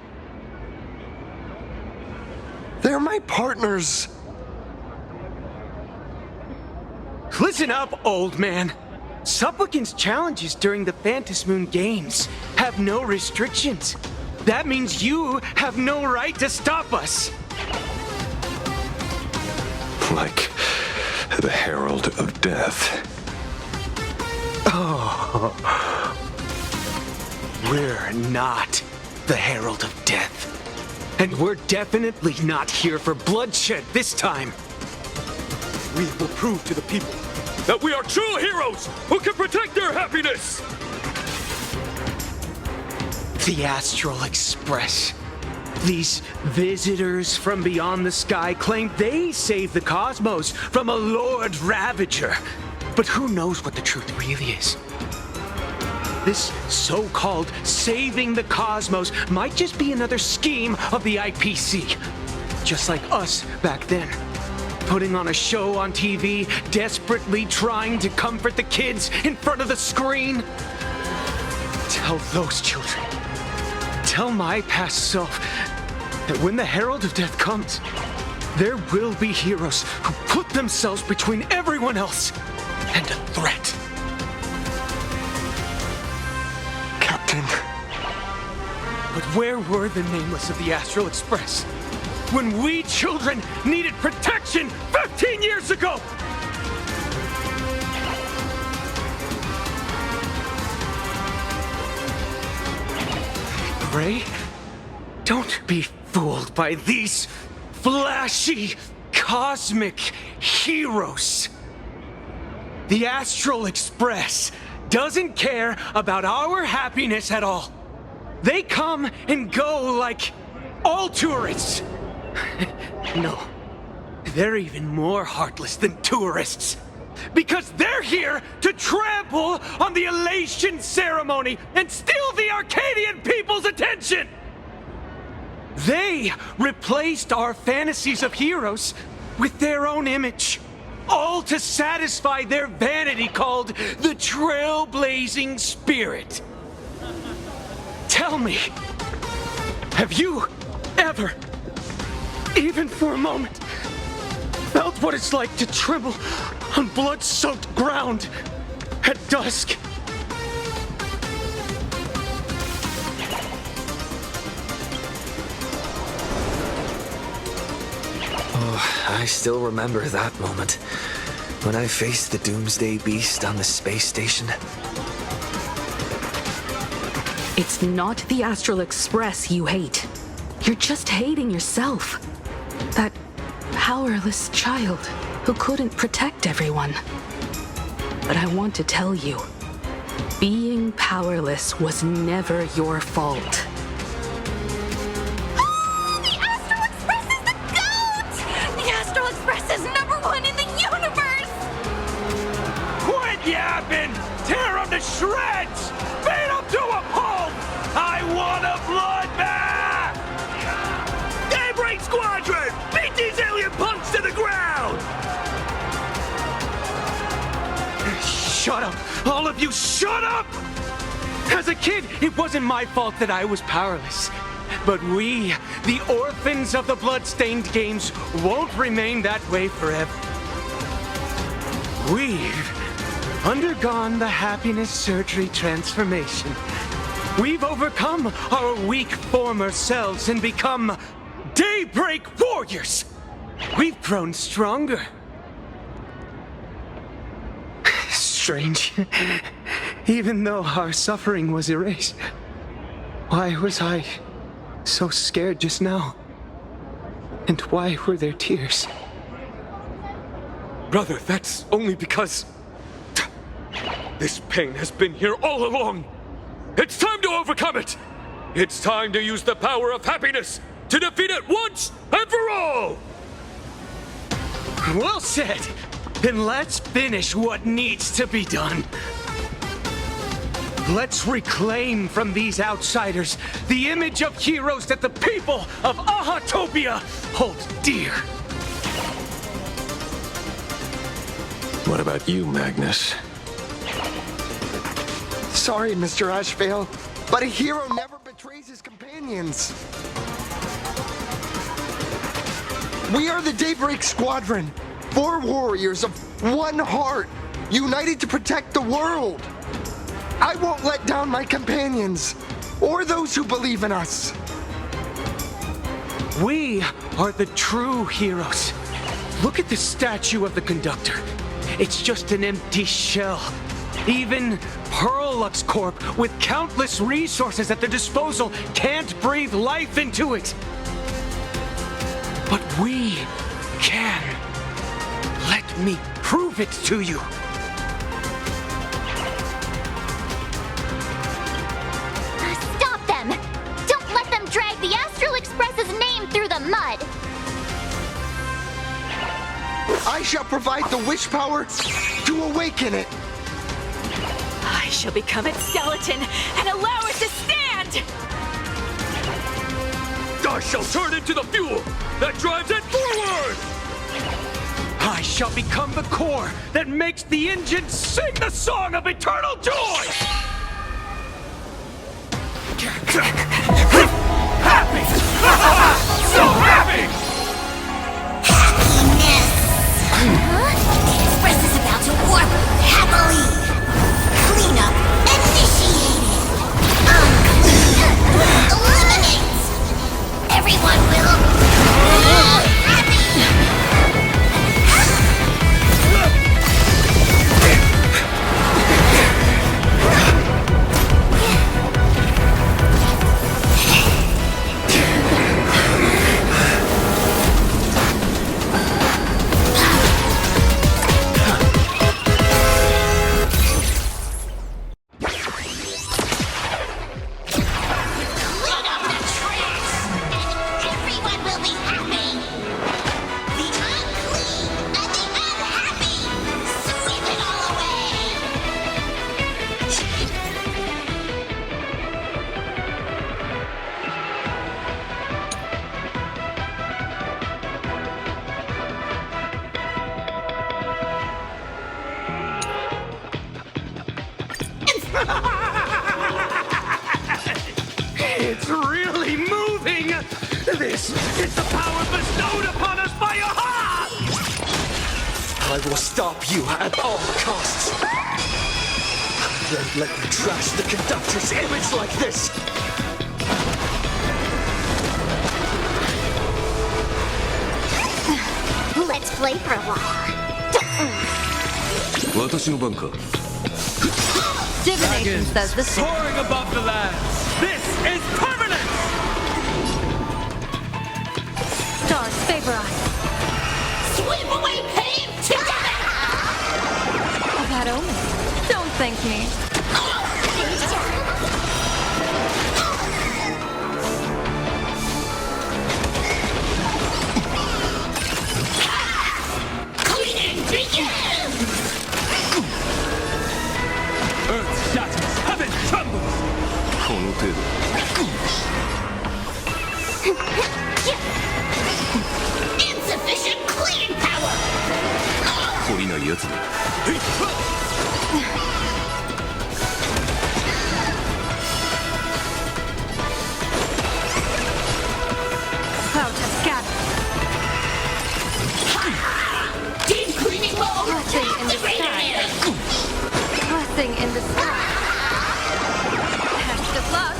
Speaker 8: They're my partners.
Speaker 10: Listen up, old man. Supplicants' challenges during the Phantasmoon Games have no restrictions. That means you have no right to stop us.
Speaker 15: Like the Herald of Death.
Speaker 10: Oh. We're not the Herald of Death. And we're definitely not here for bloodshed this time.
Speaker 18: We will prove to the people that we are true heroes who can protect their happiness!
Speaker 10: The Astral Express. These visitors from beyond the sky claim they saved the cosmos from a Lord Ravager. But who knows what the truth really is? This so-called saving the cosmos might just be another scheme of the IPC. Just like us back then. Putting on a show on TV, desperately trying to comfort the kids in front of the screen. Tell those children, tell my past self, that when the Herald of Death comes, there will be heroes who put themselves between everyone else and a threat.
Speaker 8: Captain.
Speaker 10: But where were the nameless of the Astral Express? When we children needed protection 15 years ago! Gray, don't be fooled by these flashy, cosmic heroes. The Astral Express doesn't care about our happiness at all. They come and go like all tourists. No, they're even more heartless than tourists. Because they're here to trample on the elation ceremony and steal the Arcadian people's attention! They replaced our fantasies of heroes with their own image, all to satisfy their vanity called the Trailblazing Spirit. Tell me, have you ever, even for a moment, felt what it's like to tremble on blood-soaked ground at dusk?
Speaker 2: Oh, I still remember that moment when I faced the Doomsday Beast on the space station.
Speaker 12: It's not the Astral Express you hate. You're just hating yourself. That powerless child who couldn't protect everyone. But I want to tell you, being powerless was never your fault.
Speaker 3: The Astral Express is the GOAT! The
Speaker 10: Shut up! All of you, shut up! As a kid, it wasn't my fault that I was powerless. But we, the orphans of the blood-stained games, won't remain that way forever. We've undergone the happiness surgery transformation. We've overcome our weak former selves and become Daybreak Warriors. We've grown stronger. Strange. Even though our suffering was erased, why was I so scared just now? And why were there tears?
Speaker 18: Brother, that's only because this pain has been here all along. It's time to overcome it. It's time to use the power of happiness to defeat it once and for all.
Speaker 10: Well said. Then let's finish what needs to be done. Let's reclaim from these outsiders the image of heroes that the people of Ahatopia hold dear.
Speaker 15: What about you, Magnus?
Speaker 8: Sorry, Mr. Ashvale, but a hero never betrays his companions. We are the Daybreak Squadron, 4 warriors of one heart, united to protect the world. I won't let down my companions, or those who believe in us.
Speaker 10: We are the true heroes. Look at the statue of the conductor. It's just an empty shell. Even Pearlux Corp, with countless resources at their disposal, can't breathe life into it. But we can. Let me prove it to you.
Speaker 4: Stop them! Don't let them drag the Astral Express's name through the mud!
Speaker 8: I shall provide the wish power to awaken it.
Speaker 9: I shall become its skeleton and allow it to stand!
Speaker 18: I shall turn into the fuel that drives it forward!
Speaker 10: I shall become the core that makes the engine sing the song of eternal joy!
Speaker 5: Happy! So happy!
Speaker 4: The Express is about to warp happily! Cleanup initiated! Eliminates! Everyone will... happy!
Speaker 10: It's really moving! This is the power bestowed upon us by Aha!
Speaker 5: I will stop you at all costs. I won't let you trash the conductor's image like this.
Speaker 4: Let's play for a while.
Speaker 6: Divination says the same.
Speaker 10: Soaring above the lands! This is permanent!
Speaker 11: Stars favor us.
Speaker 4: Sweep away pain together!
Speaker 6: A bad omen. Don't thank me.
Speaker 4: Cleaning begins!
Speaker 18: Earth shatters, heaven trembles!
Speaker 4: Insufficient cleaning power!
Speaker 19: Clouds have scattered.
Speaker 1: Deep cleaning mode.
Speaker 19: Blessing in the sky. Blessing in the sky. Test of luck.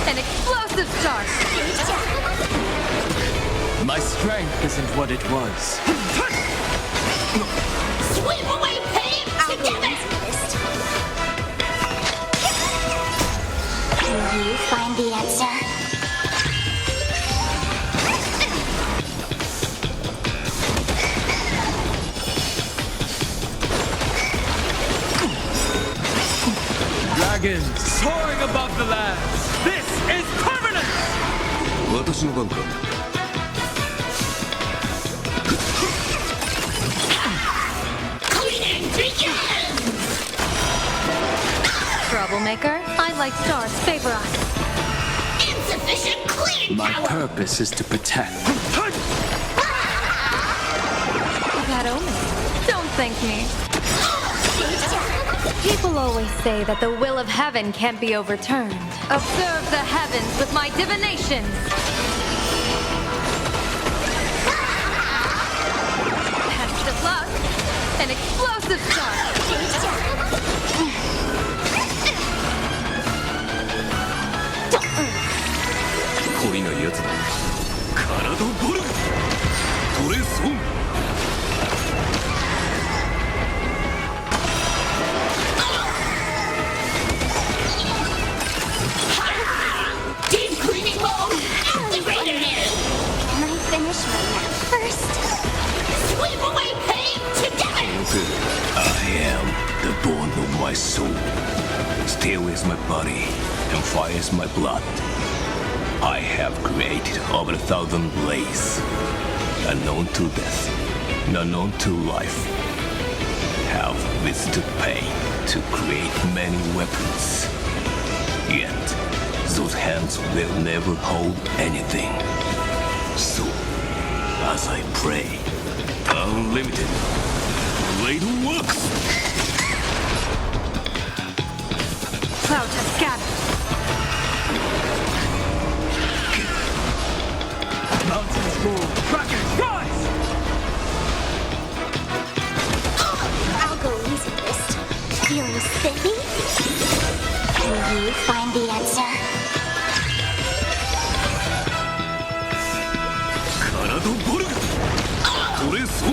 Speaker 19: An explosive start.
Speaker 17: My strength isn't what it was.
Speaker 1: Sweep away pain together.
Speaker 4: Can you find the answer?
Speaker 17: Dragons soaring above the lands. This is permanent!
Speaker 5: 私の番か。
Speaker 1: Cleaning begins.
Speaker 19: Troublemaker, I like stars favor us.
Speaker 1: Insufficient cleaning
Speaker 17: My
Speaker 1: power.
Speaker 17: purpose is to protect.
Speaker 19: That omen. Don't thank me. People always say that the will of heaven can't be overturned. Observe the heavens with my divinations. Test of luck. An explosive start.
Speaker 5: 懲りないやつだ。体ボルトレースオン。
Speaker 1: Deep cleaning mode. Activated.
Speaker 4: Can I finish my nap first?
Speaker 1: Sweep away pain together.
Speaker 5: I am the bone of my soul. Steel is my body, and fire is my blood. I have created over 1,000 blades, unknown to death, unknown to life. Have withstood pain to create many weapons. Yet, those hands will never hold anything. So, as I pray, unlimited blade works.
Speaker 19: Clouds have scattered.
Speaker 17: Mountains move. Dragons rise!
Speaker 4: I'll go easy this time. Feeling spiffy? Can you find the answer?
Speaker 5: 体ボルトレースオン。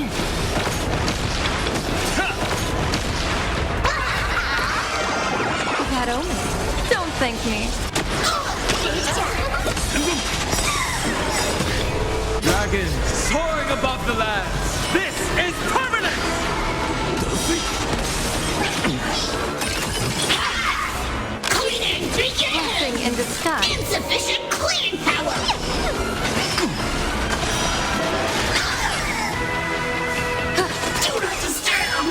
Speaker 19: That omen. Don't thank me.
Speaker 17: Dragons soaring above the lands. This is permanent!
Speaker 1: Cleaning begins.
Speaker 19: Blessing in the sky.
Speaker 1: Insufficient cleaning power. Do not disturb.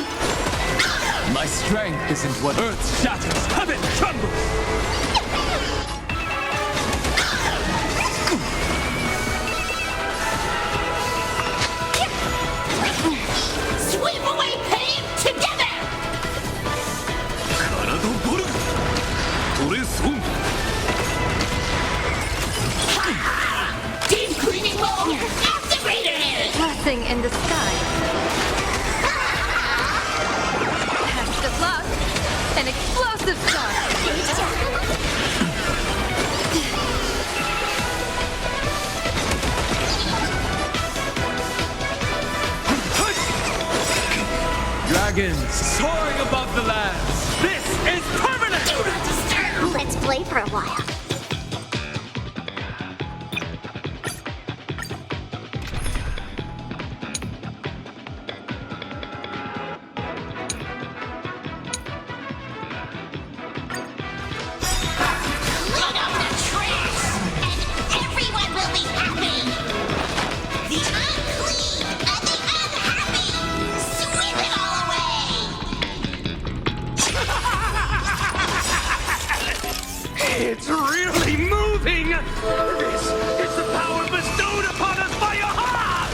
Speaker 17: My strength isn't what earth shatters, heaven trembles!
Speaker 1: Sweep away pain together.
Speaker 5: 体ボルトレースオン。
Speaker 1: Deep cleaning mode. Activated.
Speaker 19: Blessing in the sky. Test of luck. An explosive start.
Speaker 17: Dragons soaring above the lands. This is permanent!
Speaker 1: Do not disturb.
Speaker 4: Let's play for a while.
Speaker 1: Clean up the trash, and everyone will be happy. The unclean and the unhappy. Sweep it all away.
Speaker 10: It's really moving! This is the power bestowed upon us by Aha!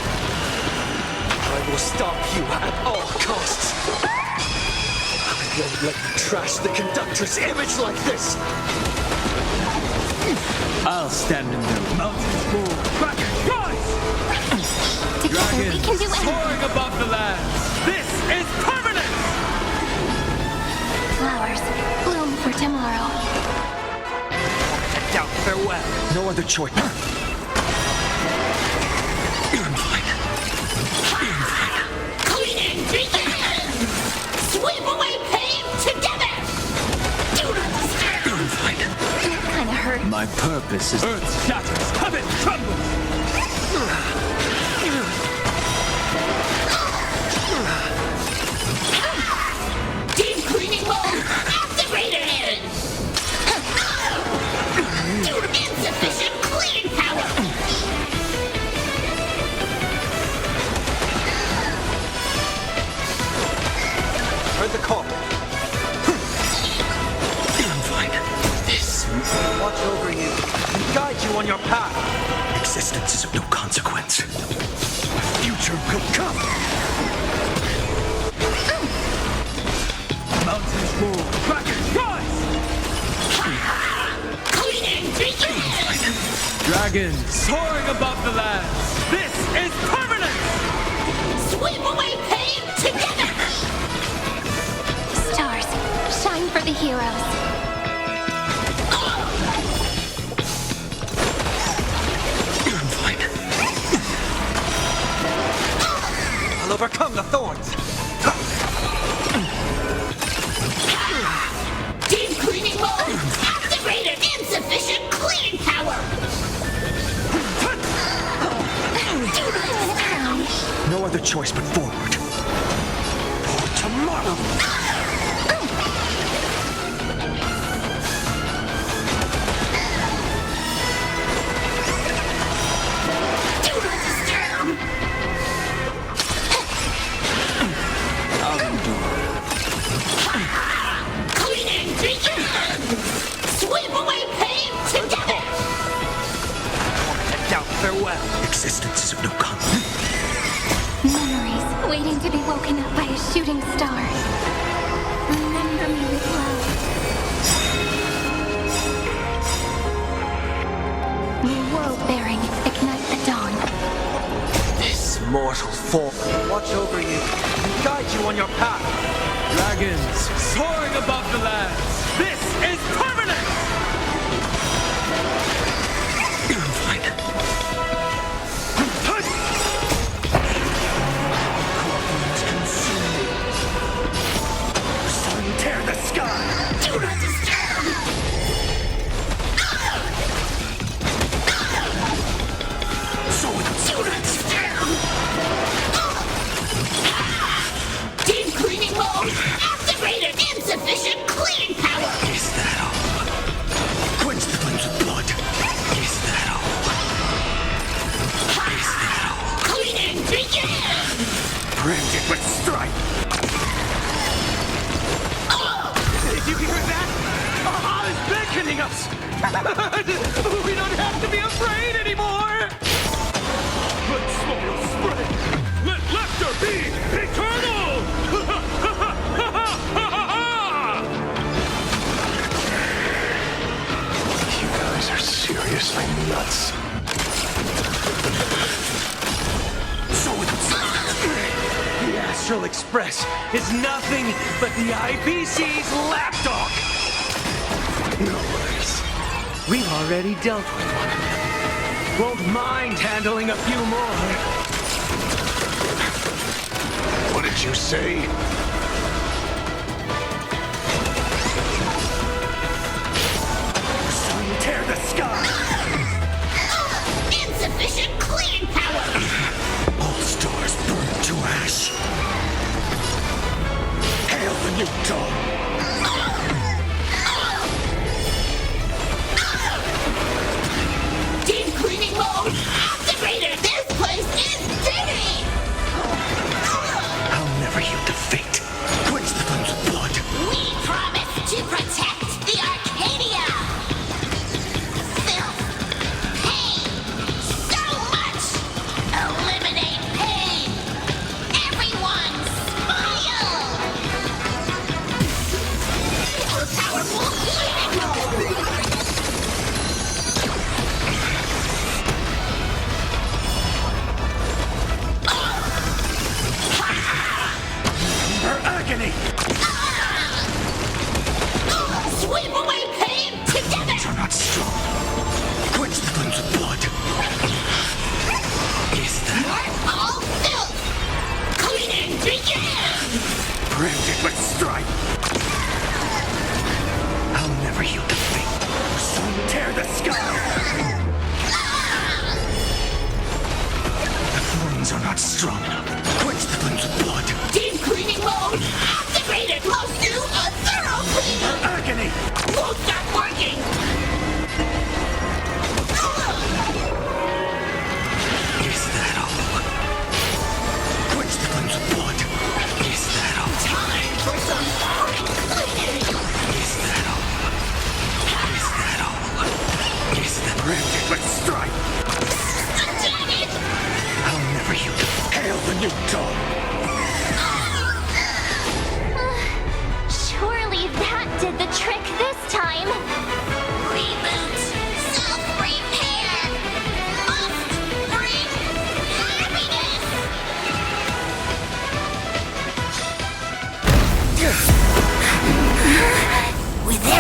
Speaker 2: I will stop you at all costs. I will
Speaker 10: let you trash the conductor's image like this!
Speaker 17: I'll stand in the mountains move. Rise!
Speaker 11: Together we can do
Speaker 17: Dragons soaring above the lands. This is permanent!
Speaker 11: Flowers bloom for tomorrow.
Speaker 10: Doubt farewell. No other choice.
Speaker 1: Cleaning begins! Sweep away pain together! Do not disturb!
Speaker 11: That kind of hurt.
Speaker 17: My purpose is Earth shatters, heaven trembles!
Speaker 1: Deep cleaning mode activated! Insufficient cleaning power!
Speaker 10: Heard the call.
Speaker 5: This
Speaker 10: Watch over you and guide you on your path.
Speaker 5: existence is of no consequence. Future will come.
Speaker 17: Mountains move, dragons rise!
Speaker 1: Cleaning begins!
Speaker 17: Dragons soaring above the lands. This is permanent!
Speaker 1: Sweep away pain together!
Speaker 11: Stars, shine for the heroes.
Speaker 10: I'll overcome the thorns.
Speaker 1: Deep cleaning mode activated! Insufficient cleaning power! Do not disturb!
Speaker 5: No other choice but forward. For tomorrow.
Speaker 1: Do not disturb!
Speaker 17: I'll endure.
Speaker 1: Cleaning begins! Sweep away pain together!
Speaker 10: Doubt farewell.
Speaker 5: Existence is of no consequence.
Speaker 11: Memories waiting to be woken up by a shooting star. Remember me with love. May world-bearing ignite the dawn.
Speaker 10: This mortal form. Watch over you and guide you on your path.
Speaker 17: Dragons soaring above the lands. This is permanent!
Speaker 5: Sun tear the sky.
Speaker 1: Do not disturb!
Speaker 5: So
Speaker 1: Do not disturb! Deep cleaning mode activated! Insufficient cleaning power!
Speaker 5: is that all? Quench the flames with blood. Is that all? Is that all?
Speaker 1: Cleaning begins!
Speaker 5: Branded with strife.
Speaker 10: Did you hear that? Allah is beckoning us. We don't have to be afraid anymore.
Speaker 18: Let sorrow spread! Let laughter be eternal!
Speaker 15: You guys are seriously nuts.
Speaker 10: The Astral Express is nothing but the IPC's lapdog. No worries. We've already dealt with one. Won't mind handling a few more.
Speaker 15: What did you say?
Speaker 5: Sun tear the sky.
Speaker 1: Insufficient cleaning power!
Speaker 5: All stars burn to ash. Hail the new dawn.
Speaker 1: Deep cleaning mode activated! This place is dirty!
Speaker 5: I'll never yield to fate. Quench the flames with blood.
Speaker 1: We promise to protect the Arcadia! Filth! Pain! So much! Eliminate pain! Everyone smile!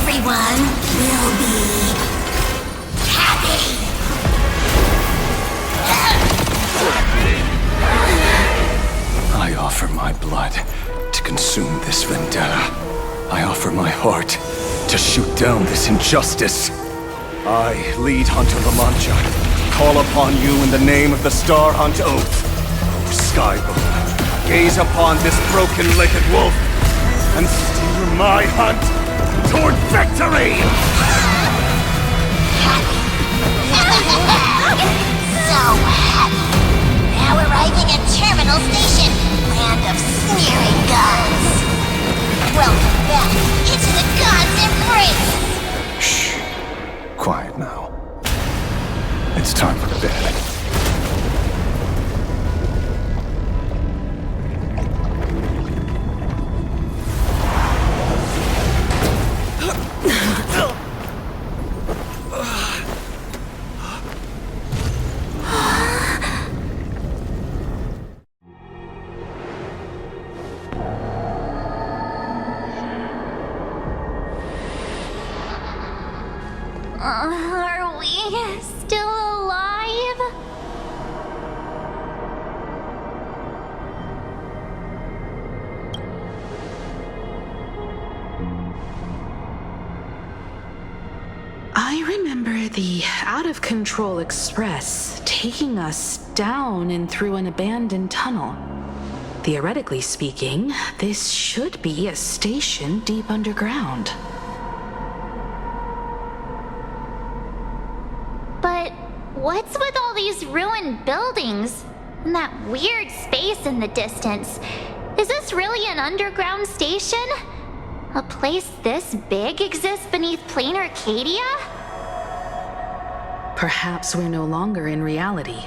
Speaker 1: everyone will be happy.
Speaker 5: I offer my blood to consume this vendetta. I offer my heart to shoot down this injustice. I, lead Hunter La Mancha, call upon you in the name of the Star Hunt Oath. O Skybow, gaze upon this broken-legged wolf and steer my hunt toward victory!
Speaker 1: So happy. Now arriving at Terminal Station, land of sneering gods. Welcome back into the gods' embrace.
Speaker 5: Shh. Quiet now. It's time for bed.
Speaker 4: Are we still alive?
Speaker 12: I remember the out-of-control express taking us down and through an abandoned tunnel. Theoretically speaking, this should be a station deep underground.
Speaker 4: But what's with all these ruined buildings? And that weird space in the distance? Is this really an underground station? A place this big exists beneath plain Arcadia?
Speaker 12: Perhaps we're no longer in reality.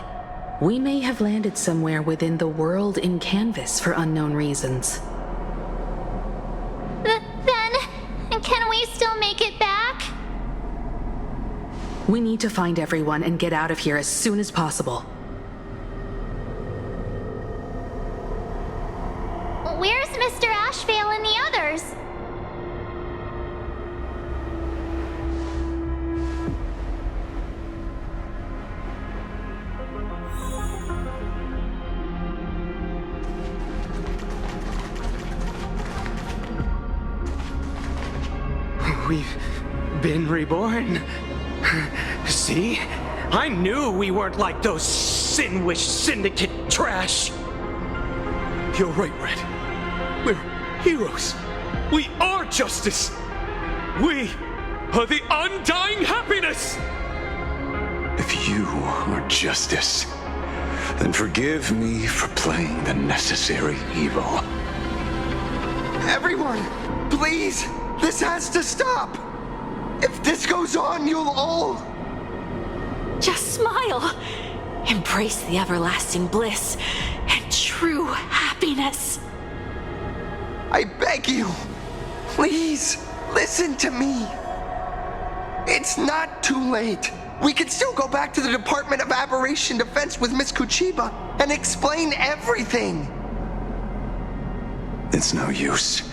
Speaker 12: We may have landed somewhere within the world in canvas for unknown reasons.
Speaker 4: Then, can we still make it back?
Speaker 12: We need to find everyone and get out of here as soon as possible.
Speaker 4: Where's Mr. Ashvale and the others?
Speaker 10: We've been reborn. See? I knew we weren't like those Sinwish Syndicate trash.
Speaker 18: You're right, Red. We're heroes. We are justice. We are the undying happiness.
Speaker 5: If you are justice, then forgive me for playing the necessary evil.
Speaker 8: Everyone, please, this has to stop. If this goes on, you'll all...
Speaker 9: Just smile. Embrace the everlasting bliss and true happiness.
Speaker 8: I beg you, please, listen to me. It's not too late. We could still go back to the Department of Aberration Defense with Miss Kuchiba and explain everything.
Speaker 5: It's no use.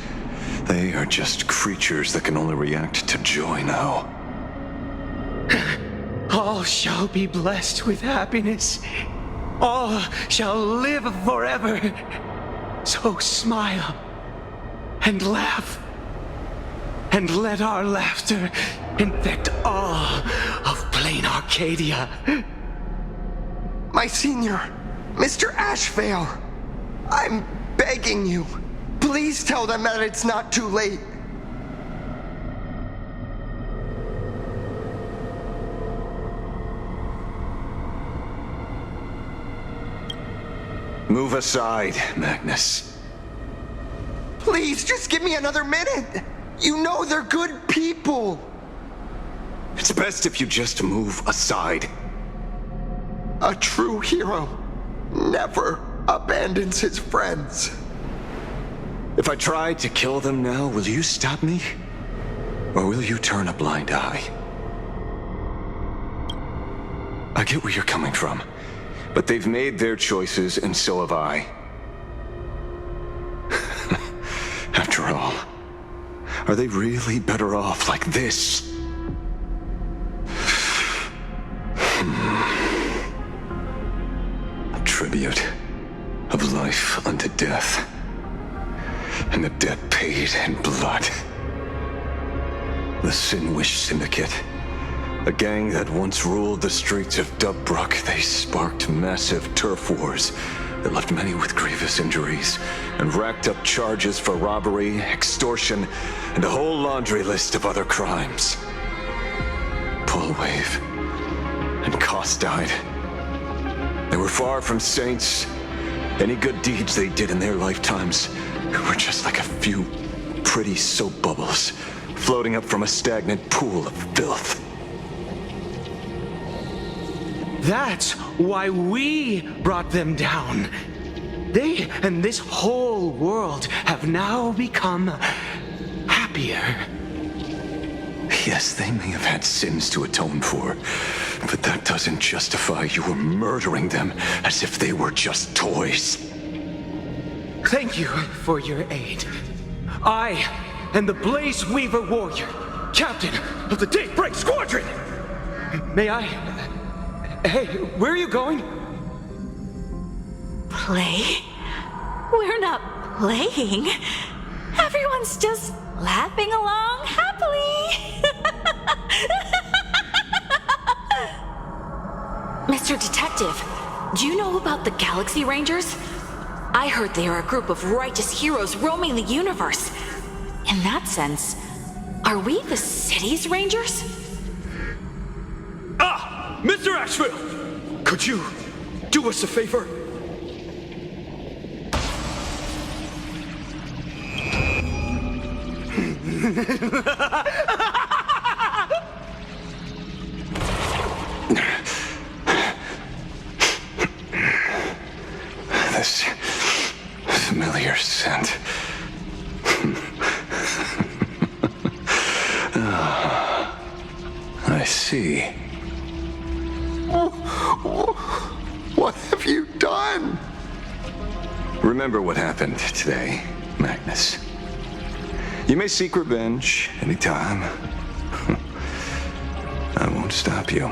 Speaker 5: They are just creatures that can only react to joy now.
Speaker 10: All shall be blessed with happiness. All shall live forever. So smile and laugh. And let our laughter infect all of plain Arcadia.
Speaker 8: My senior, Mr. Ashvale, I'm begging you. Please tell them that it's not too late.
Speaker 5: Move aside, Magnus.
Speaker 8: Please, just give me another minute. You know they're good people.
Speaker 5: It's best if you just move aside.
Speaker 8: A true hero never abandons his friends.
Speaker 5: If I tried to kill them now, will you stop me? Or will you turn a blind eye? I get where you're coming from, but they've made their choices and so have I. After all,
Speaker 15: Are they really better off like this? A tribute of life unto death, and the debt paid in blood. The Sinwish Syndicate, a gang that once ruled the streets of Dubbrook. They sparked massive turf wars that left many with grievous injuries and racked up charges for robbery, extortion, and a whole laundry list of other crimes. Pullwave and Koss died. They were far from saints. Any good deeds they did in their lifetimes were just like a few pretty soap bubbles floating up from a stagnant pool of filth.
Speaker 10: That's why we brought them down. They and this whole world have now become happier.
Speaker 15: Yes, they may have had sins to atone for, but that doesn't justify your murdering them as if they were just toys.
Speaker 10: Thank you for your aid. I am the Blaze Weaver Warrior, captain of the Daybreak Squadron. May I? Hey, where are you going?
Speaker 9: Play? We're not playing. Everyone's just laughing along happily. Mr. Detective, do you know about the Galaxy Rangers? I heard they are a group of righteous heroes roaming the universe. In that sense, are we the city's Rangers?
Speaker 18: Ah! Mr. Asheville! Could you do us a favor?
Speaker 15: This familiar scent. I see.
Speaker 8: What have you done?
Speaker 15: Remember what happened today, Magnus. You may seek revenge anytime. I won't stop you.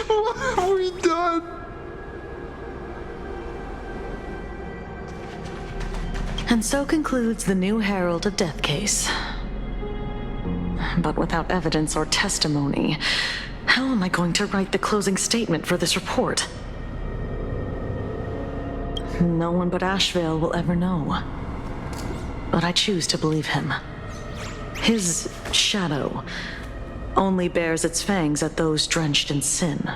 Speaker 8: What have we done?
Speaker 16: And so concludes the new Herald of Death case. But without evidence or testimony, how am I going to write the closing statement for this report? No one but Asheville will ever know. But I choose to believe him. His shadow only bears its fangs at those drenched in sin.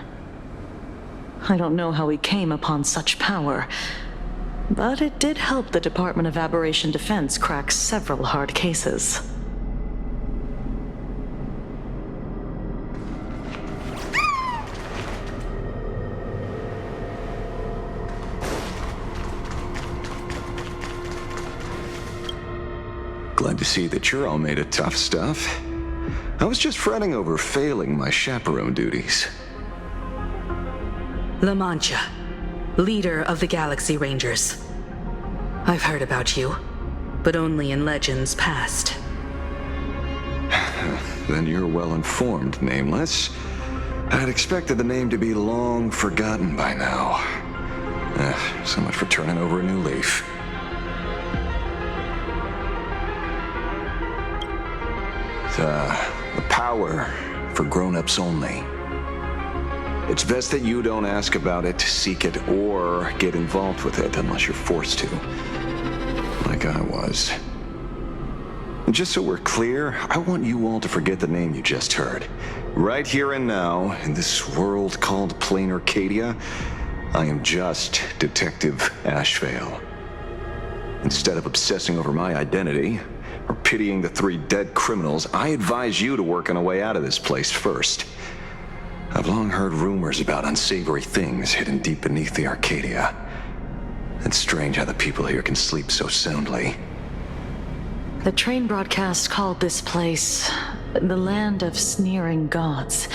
Speaker 16: I don't know how he came upon such power, but it did help the Department of Aberration Defense crack several hard cases.
Speaker 15: Glad to see that you're all made of tough stuff. I was just fretting over failing my chaperone duties.
Speaker 12: La Mancha, leader of the Galaxy Rangers. I've heard about you, but only in legends past.
Speaker 15: Then you're well informed, Nameless. I'd expected the name to be long forgotten by now. So much for turning over a new leaf. The power for grown-ups only. It's best that you don't ask about it, seek it, or get involved with it unless you're forced to. Like I was. Just so we're clear, I want you all to forget the name you just heard. Right here and now, in this world called Plain Arcadia, I am just Detective Ashvale. Instead of obsessing over my identity, or pitying the 3 dead criminals, I advise you to work on a way out of this place first. I've long heard rumors about unsavory things hidden deep beneath the Arcadia. It's strange how the people here can sleep so soundly.
Speaker 16: The train broadcast called this place the land of sneering gods.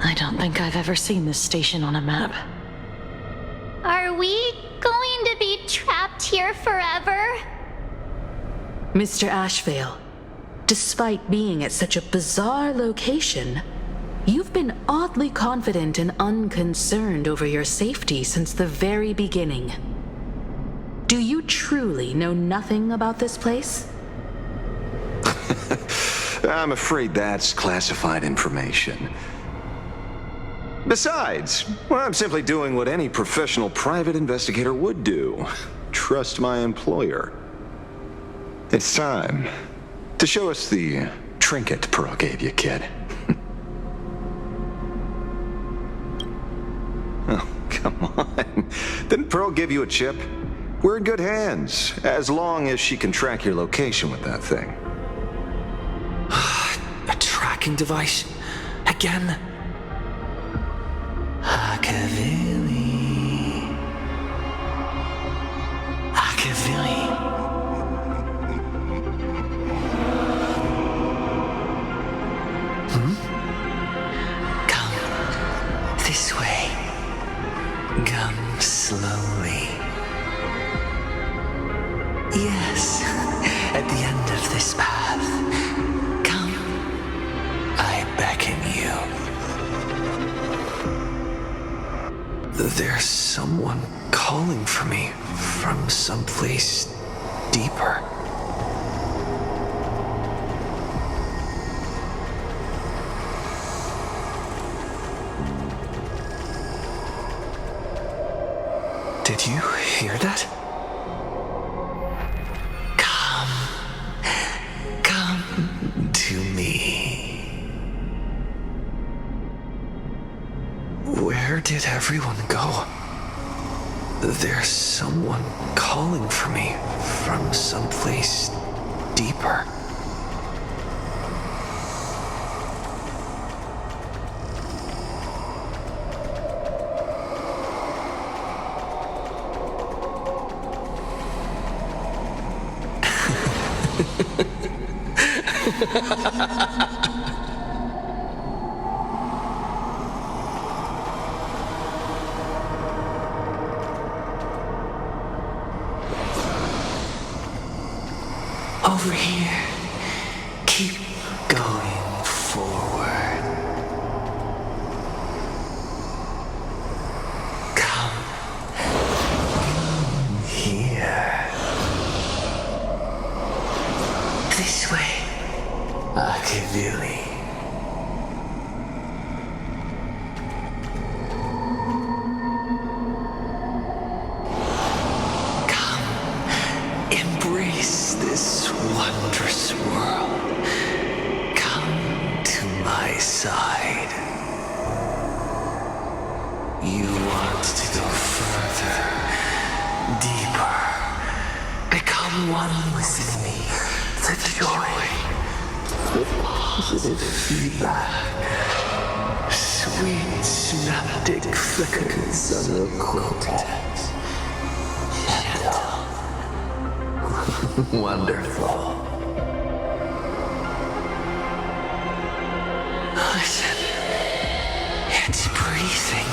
Speaker 16: I don't think I've ever seen this station on a map.
Speaker 4: Are we going to be trapped here forever?
Speaker 12: Mr. Ashvale, despite being at such a bizarre location, you've been oddly confident and unconcerned over your safety since the very beginning. Do you truly know nothing about this place?
Speaker 15: I'm afraid that's classified information. Besides, I'm simply doing what any professional private investigator would do. Trust my employer. It's time to show us the trinket Pearl gave you, kid. Oh, come on. Didn't Pearl give you a chip? We're in good hands, as long as she can track your location with that thing.
Speaker 2: A tracking device? Again? Akavili. Akavili. Come this way. Come slowly. Yes, at the end of this path. Come. I beckon you. There's someone calling for me from someplace deeper. Did you hear that? Come to me. Where did everyone go? There's someone calling for me from someplace deeper. Over here. Keep going forward. Come here. This way. Akavili. Come, embrace this wondrous world. Come to my side. You want to go further, deeper. Become one with me. The joy. The positive feedback. Sweet synaptic flickers on the cortex. Gentle. Wonderful. Listen. It's breathing.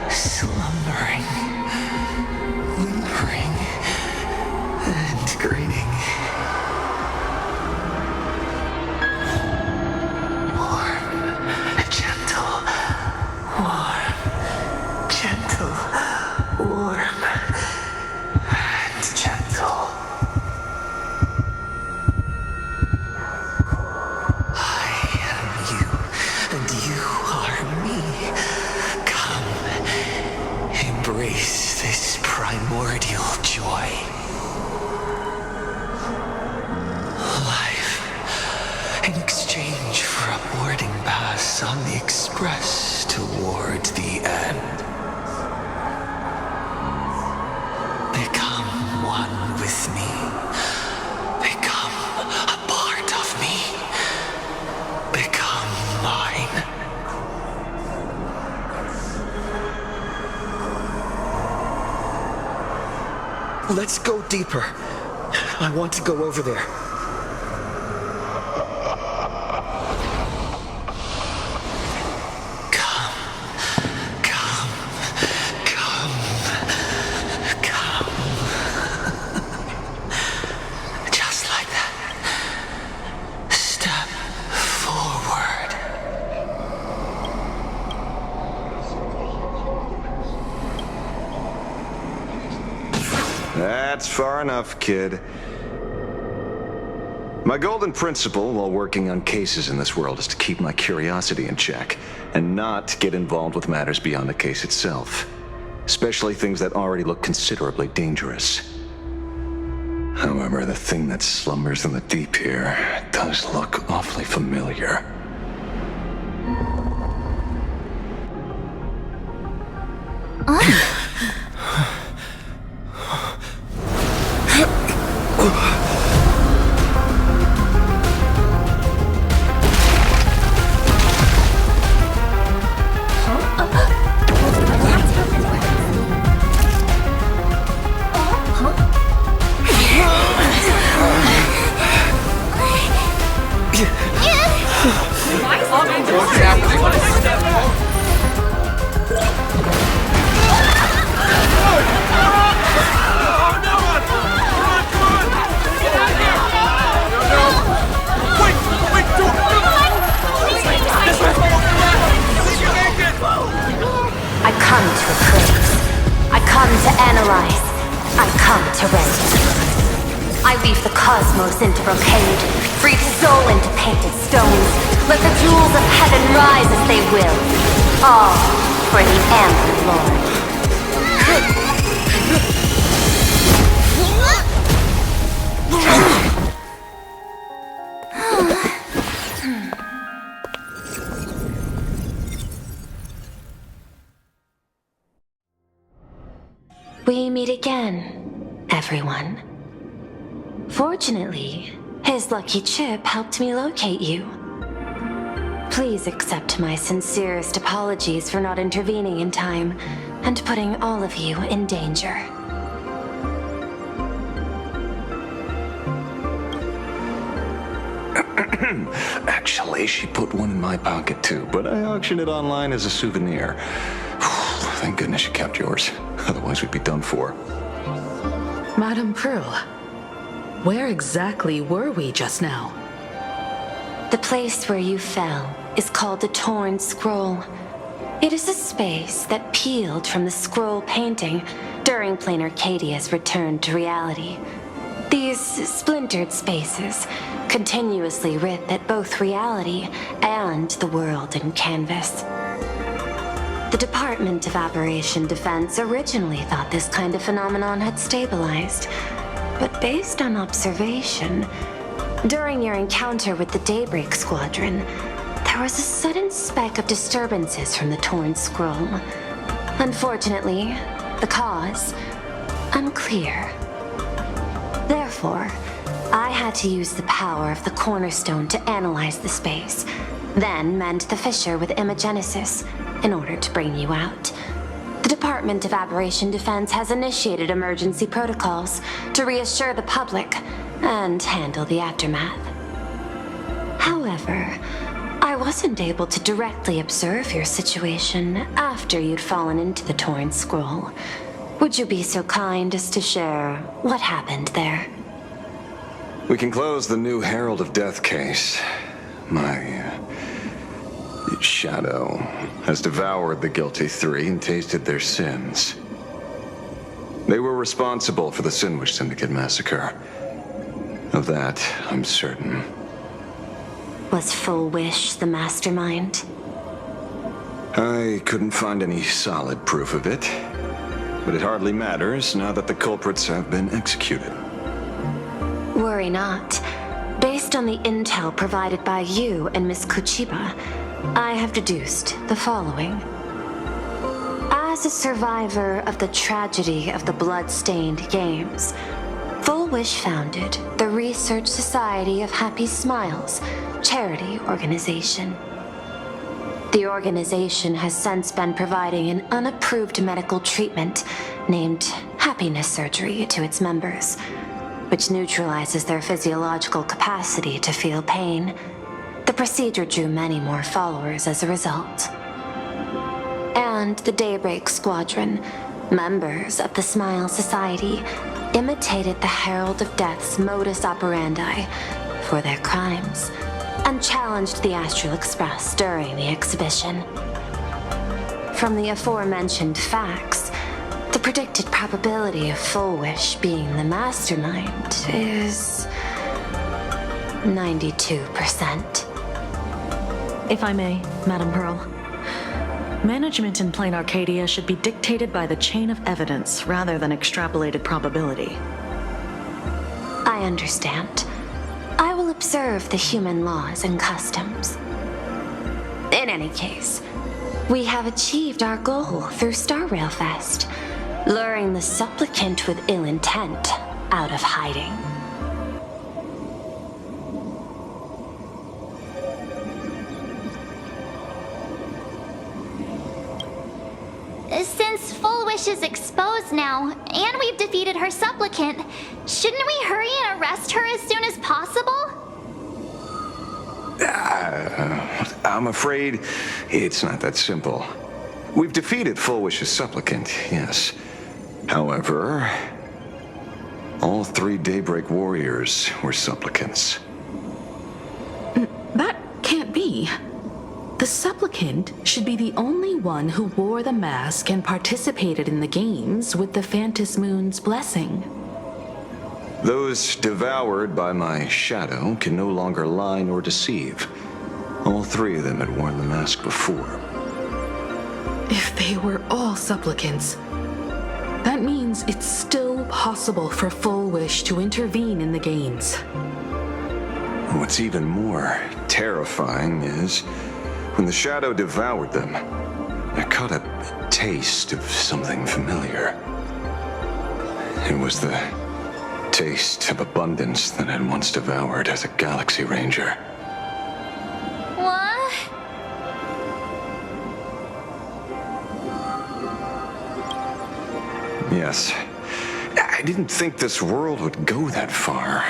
Speaker 2: Slumbering. Whimpering. And grinning. Embrace this primordial joy.
Speaker 5: exchange for a boarding pass on the express toward the end. Become one with me. Become a part of me. Become mine.
Speaker 2: Let's go deeper. I want to go over there.
Speaker 5: Just like that. Step forward.
Speaker 15: That's far enough, kid. My golden principle while working on cases in this world is to keep my curiosity in check and not get involved with matters beyond the case itself, especially things that already look considerably dangerous. However, the thing that slumbers in the deep here does look awfully familiar.
Speaker 20: I come to appraise. I come to analyze. I come to render. I weave the cosmos into brocade, breathe soul into painted stones. Let the jewels of heaven rise as they will. All for the Amber Lord. We meet again, everyone. Fortunately, his lucky chip helped me locate you. Please accept my sincerest apologies for not intervening in time and putting all of you in danger.
Speaker 15: Actually, she put one in my pocket too, but I auctioned it online as a souvenir. Thank goodness you kept yours. Otherwise, we'd be done for.
Speaker 12: Madame Pearl, where exactly were we just now?
Speaker 20: The place where you fell is called the Torn Scroll. It is a space that peeled from the scroll painting during Planar Cadia's return to reality. These splintered spaces continuously rip at both reality and the world in canvas. The Department of Aberration Defense originally thought this kind of phenomenon had stabilized, but based on observation, during your encounter with the Daybreak Squadron, there was a sudden speck of disturbances from the Torn Scroll. Unfortunately, the cause, unclear. Therefore, I had to use the power of the Cornerstone to analyze the space, then mend the fissure with Imagenesis in order to bring you out. The Department of Aberration Defense has initiated emergency protocols to reassure the public and handle the aftermath. However, I wasn't able to directly observe your situation after you'd fallen into the Torn Scroll. Would you be so kind as to share what happened there?
Speaker 15: We can close the new Herald of Death case. My shadow has devoured the guilty three and tasted their sins. They were responsible for the Sinwish Syndicate massacre. Of that, I'm certain.
Speaker 20: Was Full Wish the mastermind?
Speaker 15: I couldn't find any solid proof of it, but it hardly matters now that the culprits have been executed.
Speaker 20: Worry not. Based on the intel provided by you and Miss Kuchiba, I have deduced the following. As a survivor of the tragedy of the Blood-Stained Games, Full Wish founded the Research Society of Happy Smiles charity organization. The organization has since been providing an unapproved medical treatment named happiness surgery to its members, which neutralizes their physiological capacity to feel pain. The procedure drew many more followers as a result. And the Daybreak Squadron, members of the Smile Society, imitated the Herald of Death's modus operandi for their crimes and challenged the Astral Express during the exhibition. From the aforementioned facts, the predicted probability of Full Wish being the mastermind is 92%.
Speaker 16: If I may, Madam Pearl. Management in Plain Arcadia should be dictated by the chain of evidence rather than extrapolated probability.
Speaker 20: I understand. I will observe the human laws and customs. In any case, we have achieved our goal through Star Rail Fest, luring the supplicant with ill intent out of hiding.
Speaker 4: Since Full Wish is exposed now, and we've defeated her supplicant, shouldn't we hurry and arrest her as soon as possible?
Speaker 15: I'm afraid it's not that simple. We've defeated Full Wish's supplicant, yes. However, all 3 Daybreak warriors were supplicants.
Speaker 12: That can't be. The supplicant should be the only one who wore the mask and participated in the games with the Phantis Moon's blessing.
Speaker 15: Those devoured by my shadow can no longer lie nor deceive. All 3 of them had worn the mask before.
Speaker 12: If they were all supplicants, that means it's still possible for Full Wish to intervene in the games.
Speaker 15: What's even more terrifying is, when the shadow devoured them, I caught a taste of something familiar. It was the taste of abundance that I'd once devoured as a Galaxy Ranger.
Speaker 4: What?
Speaker 15: Yes. I didn't think this world would go that far.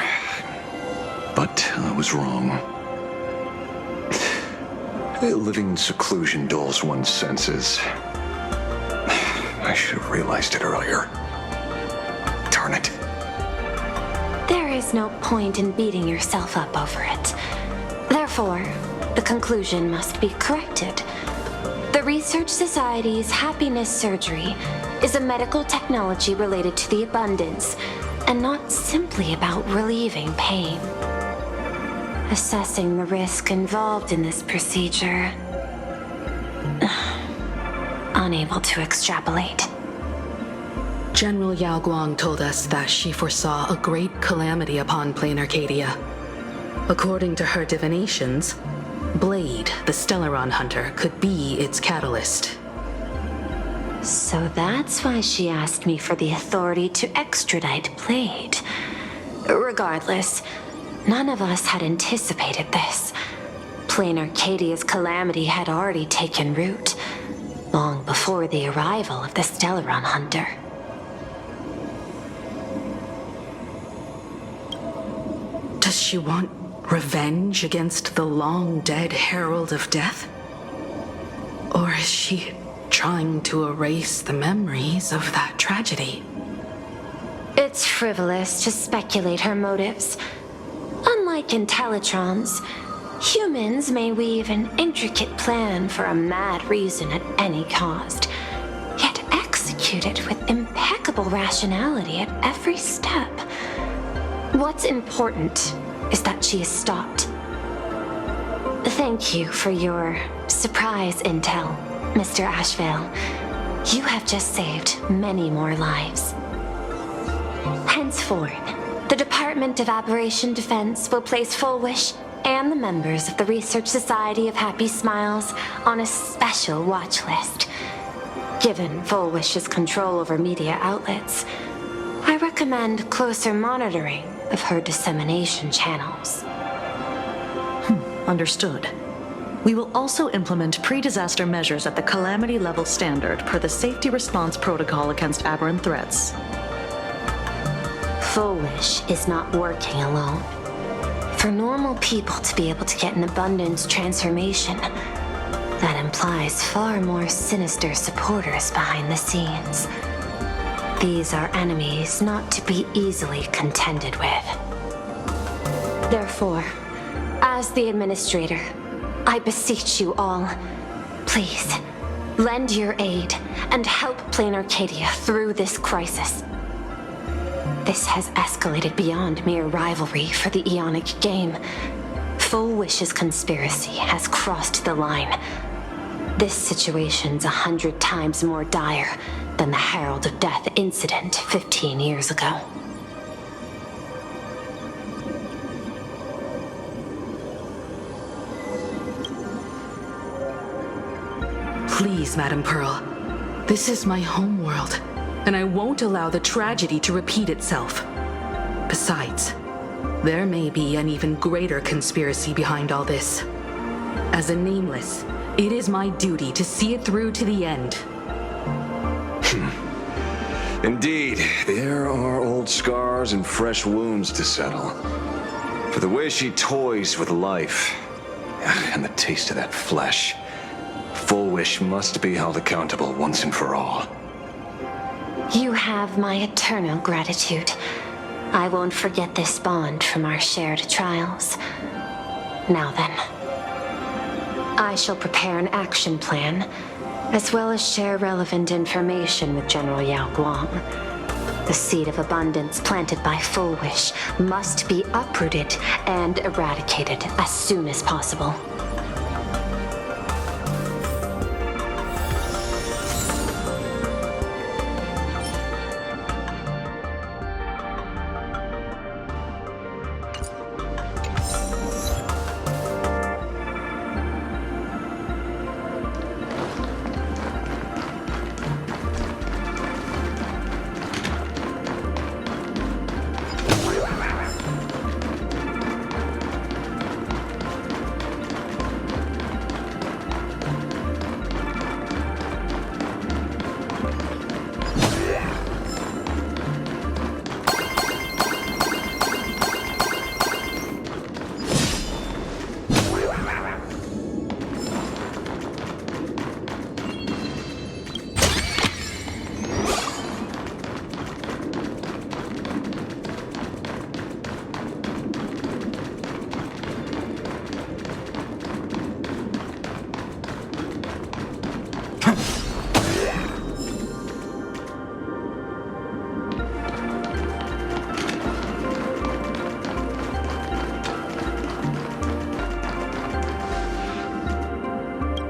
Speaker 15: But I was wrong. Living in seclusion dulls one's senses. I should have realized it earlier. Darn it.
Speaker 20: There is no point in beating yourself up over it. Therefore, the conclusion must be corrected. The Research Society's happiness surgery is a medical technology related to the abundance, and not simply about relieving pain. Assessing the risk involved in this procedure. Unable to extrapolate.
Speaker 12: General Yao Guang told us that she foresaw a great calamity upon Plain Arcadia. According to her divinations, Blade, the Stellaron hunter, could be its catalyst.
Speaker 20: So that's why she asked me for the authority to extradite Blade. Regardless, none of us had anticipated this. Plain Arcadia's calamity had already taken root, long before the arrival of the Stellaron hunter.
Speaker 12: Does she want revenge against the long-dead Herald of Death? Or is she trying to erase the memories of that tragedy?
Speaker 20: It's frivolous to speculate her motives. Unlike Intellitrons, humans may weave an intricate plan for a mad reason at any cost, yet execute it with impeccable rationality at every step. What's important is that she is stopped. Thank you for your surprise intel, Mr. Ashvale. You have just saved many more lives. Henceforth, the Department of Aberration Defense will place Full Wish and the members of the Research Society of Happy Smiles on a special watch list. Given Full Wish's control over media outlets, I recommend closer monitoring of her dissemination channels.
Speaker 16: Understood. We will also implement pre-disaster measures at the calamity level standard per the safety response protocol against aberrant threats.
Speaker 20: Full Wish is not working alone. For normal people to be able to get an abundance transformation, that implies far more sinister supporters behind the scenes. These are enemies not to be easily contended with. Therefore, as the administrator, I beseech you all, please, lend your aid and help Plain Arcadia through this crisis. This has escalated beyond mere rivalry for the Eonic game. Full Wish's conspiracy has crossed the line. This situation's 100 times more dire than the Herald of Death incident 15 years ago.
Speaker 12: Please, Madam Pearl. This is my home world, and I won't allow the tragedy to repeat itself. Besides, there may be an even greater conspiracy behind all this. As a Nameless, it is my duty to see it through to the end.
Speaker 15: Indeed, there are old scars and fresh wounds to settle. For the way she toys with life, and the taste of that flesh, Full Wish must be held accountable once and for all.
Speaker 20: You have my eternal gratitude. I won't forget this bond from our shared trials. Now then, I shall prepare an action plan, as well as share relevant information with General Yao Guang. The seed of abundance planted by Full Wish must be uprooted and eradicated as soon as possible.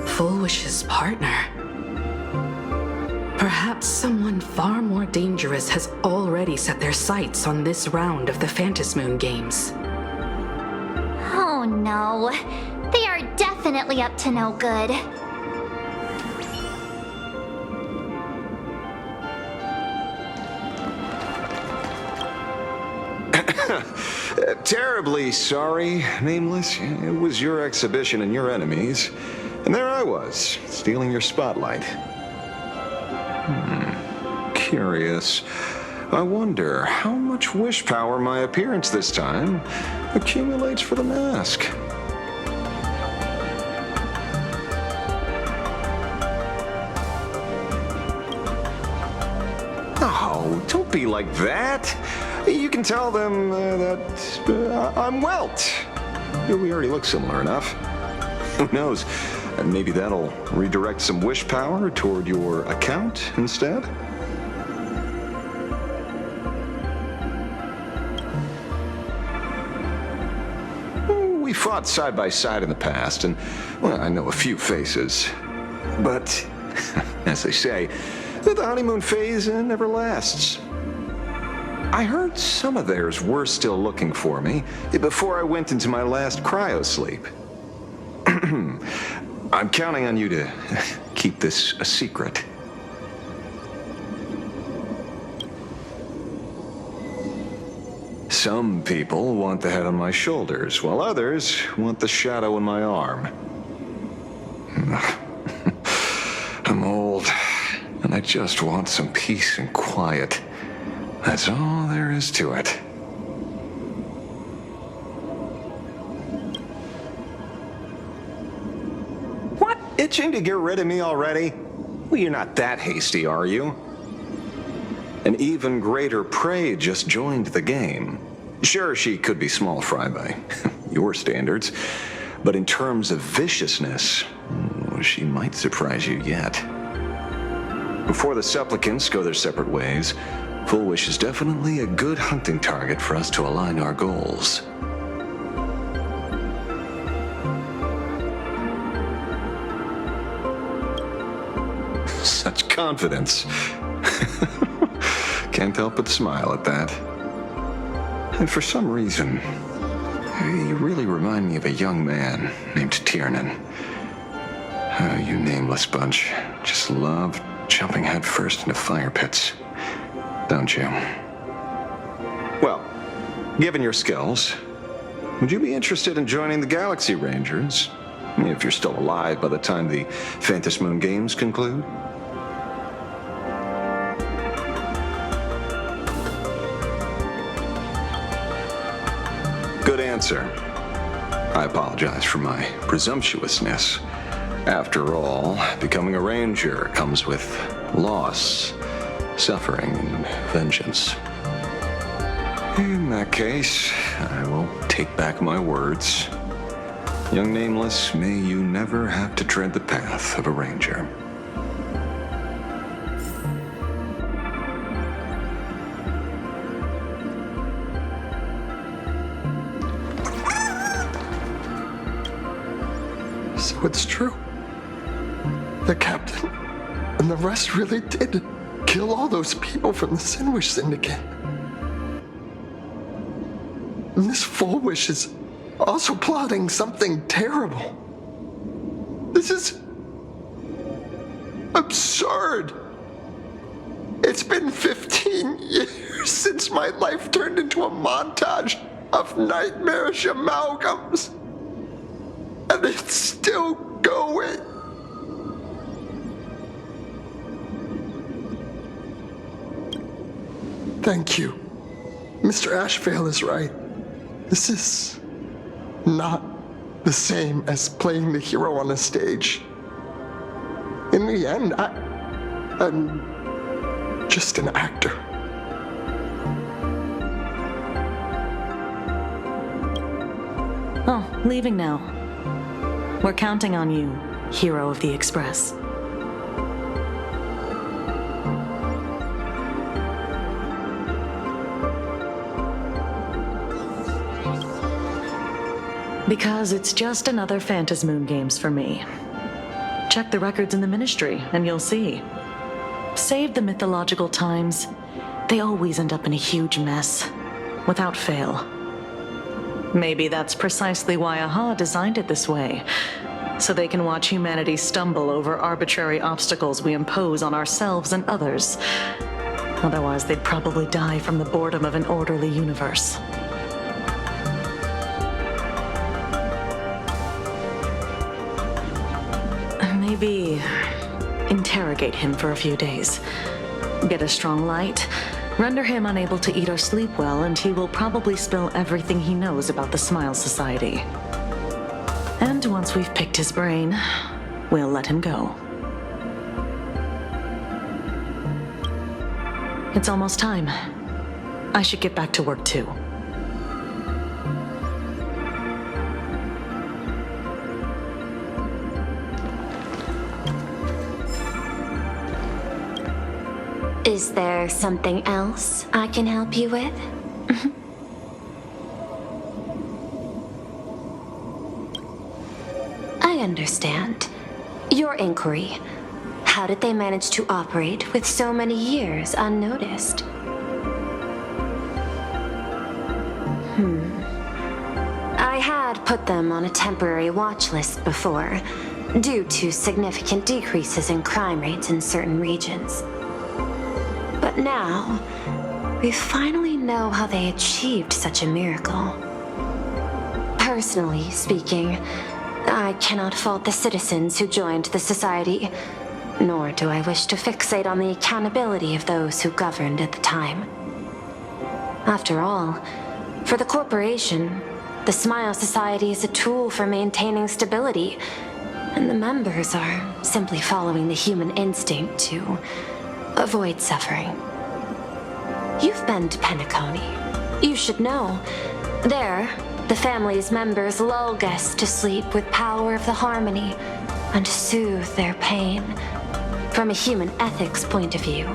Speaker 12: Full Wish's partner. Perhaps someone far more dangerous has already set their sights on this round of the Phantasmoon Games.
Speaker 4: Oh no. They are definitely up to no good.
Speaker 15: Terribly sorry, Nameless. It was your exhibition and your enemies. And there I was, stealing your spotlight. Curious. I wonder how much wish power my appearance this time accumulates for the mask. Oh, don't be like that. You can tell them that I'm Welt. We already look similar enough. Who knows? Maybe that'll redirect some wish power toward your account instead? We fought side by side in the past, and, well, I know a few faces. But, as they say, the honeymoon phase never lasts. I heard some of theirs were still looking for me before I went into my last cryosleep. I'm counting on you to keep this a secret. Some people want the head on my shoulders, while others want the shadow in my arm. I'm old, and I just want some peace and quiet. That's all there is to it. What? Itching to get rid of me already? Well, you're not that hasty, are you? An even greater prey just joined the game. Sure, she could be small fry by your standards, but in terms of viciousness, she might surprise you yet. Before the supplicants go their separate ways, Full Wish is definitely a good hunting target for us to align our goals. Such confidence. Can't help but smile at that. And for some reason, you really remind me of a young man named Tiernan. Oh, you nameless bunch just love jumping headfirst into fire pits, don't you? Well, given your skills, would you be interested in joining the Galaxy Rangers? If you're still alive by the time the Phantasmoon Games conclude? Good answer. I apologize for my presumptuousness. After all, becoming a ranger comes with loss, suffering, and vengeance. In that case, I will take back my words. Young Nameless, may you never have to tread the path of a ranger.
Speaker 8: So it's true. The captain and the rest really did kill all those people from the Sinwish Syndicate. And this Full Wish is also plotting something terrible. This is absurd. It's been 15 years since my life turned into a montage of nightmarish amalgams. And it's still going. Thank you. Mr. Ashvale is right. This is not the same as playing the hero on a stage. In the end, I'm just an actor.
Speaker 16: Oh, leaving now. We're counting on you, hero of the Express. Because it's just another Phantasmoon Games for me. Check the records in the Ministry, and you'll see. Save the mythological times, they always end up in a huge mess, without fail. Maybe that's precisely why AHA designed it this way, so they can watch humanity stumble over arbitrary obstacles we impose on ourselves and others. Otherwise, they'd probably die from the boredom of an orderly universe. Maybe interrogate him for a few days. Get a strong light, render him unable to eat or sleep well, and he will probably spill everything he knows about the Smile Society. And once we've picked his brain, we'll let him go. It's almost time. I should get back to work too.
Speaker 20: Is there something else I can help you with? I understand. Your inquiry. How did they manage to operate with so many years unnoticed? I had put them on a temporary watch list before, due to significant decreases in crime rates in certain regions. But now, we finally know how they achieved such a miracle. Personally speaking, I cannot fault the citizens who joined the society, nor do I wish to fixate on the accountability of those who governed at the time. After all, for the corporation, the Smile Society is a tool for maintaining stability, and the members are simply following the human instinct to avoid suffering. You've been to Penacony. You should know. There, the family's members lull guests to sleep with power of the harmony and soothe their pain. From a human ethics point of view,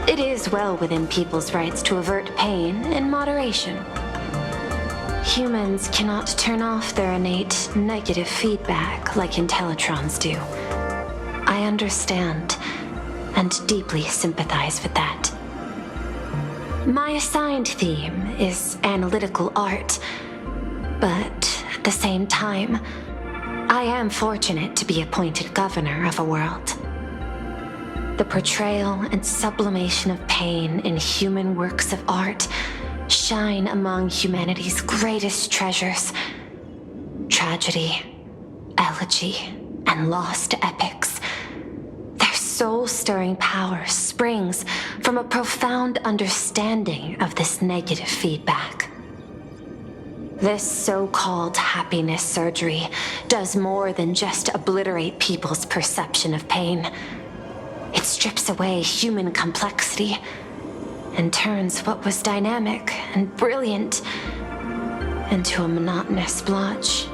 Speaker 20: it is well within people's rights to avert pain in moderation. Humans cannot turn off their innate negative feedback like Intellitrons do. I understand and deeply sympathize with that. My assigned theme is analytical art, but at the same time, I am fortunate to be appointed governor of a world. The portrayal and sublimation of pain in human works of art shine among humanity's greatest treasures. Tragedy, elegy, and lost epics. Their soul-stirring power springs from a profound understanding of this negative feedback. This so-called happiness surgery does more than just obliterate people's perception of pain. It strips away human complexity and turns what was dynamic and brilliant into a monotonous blotch.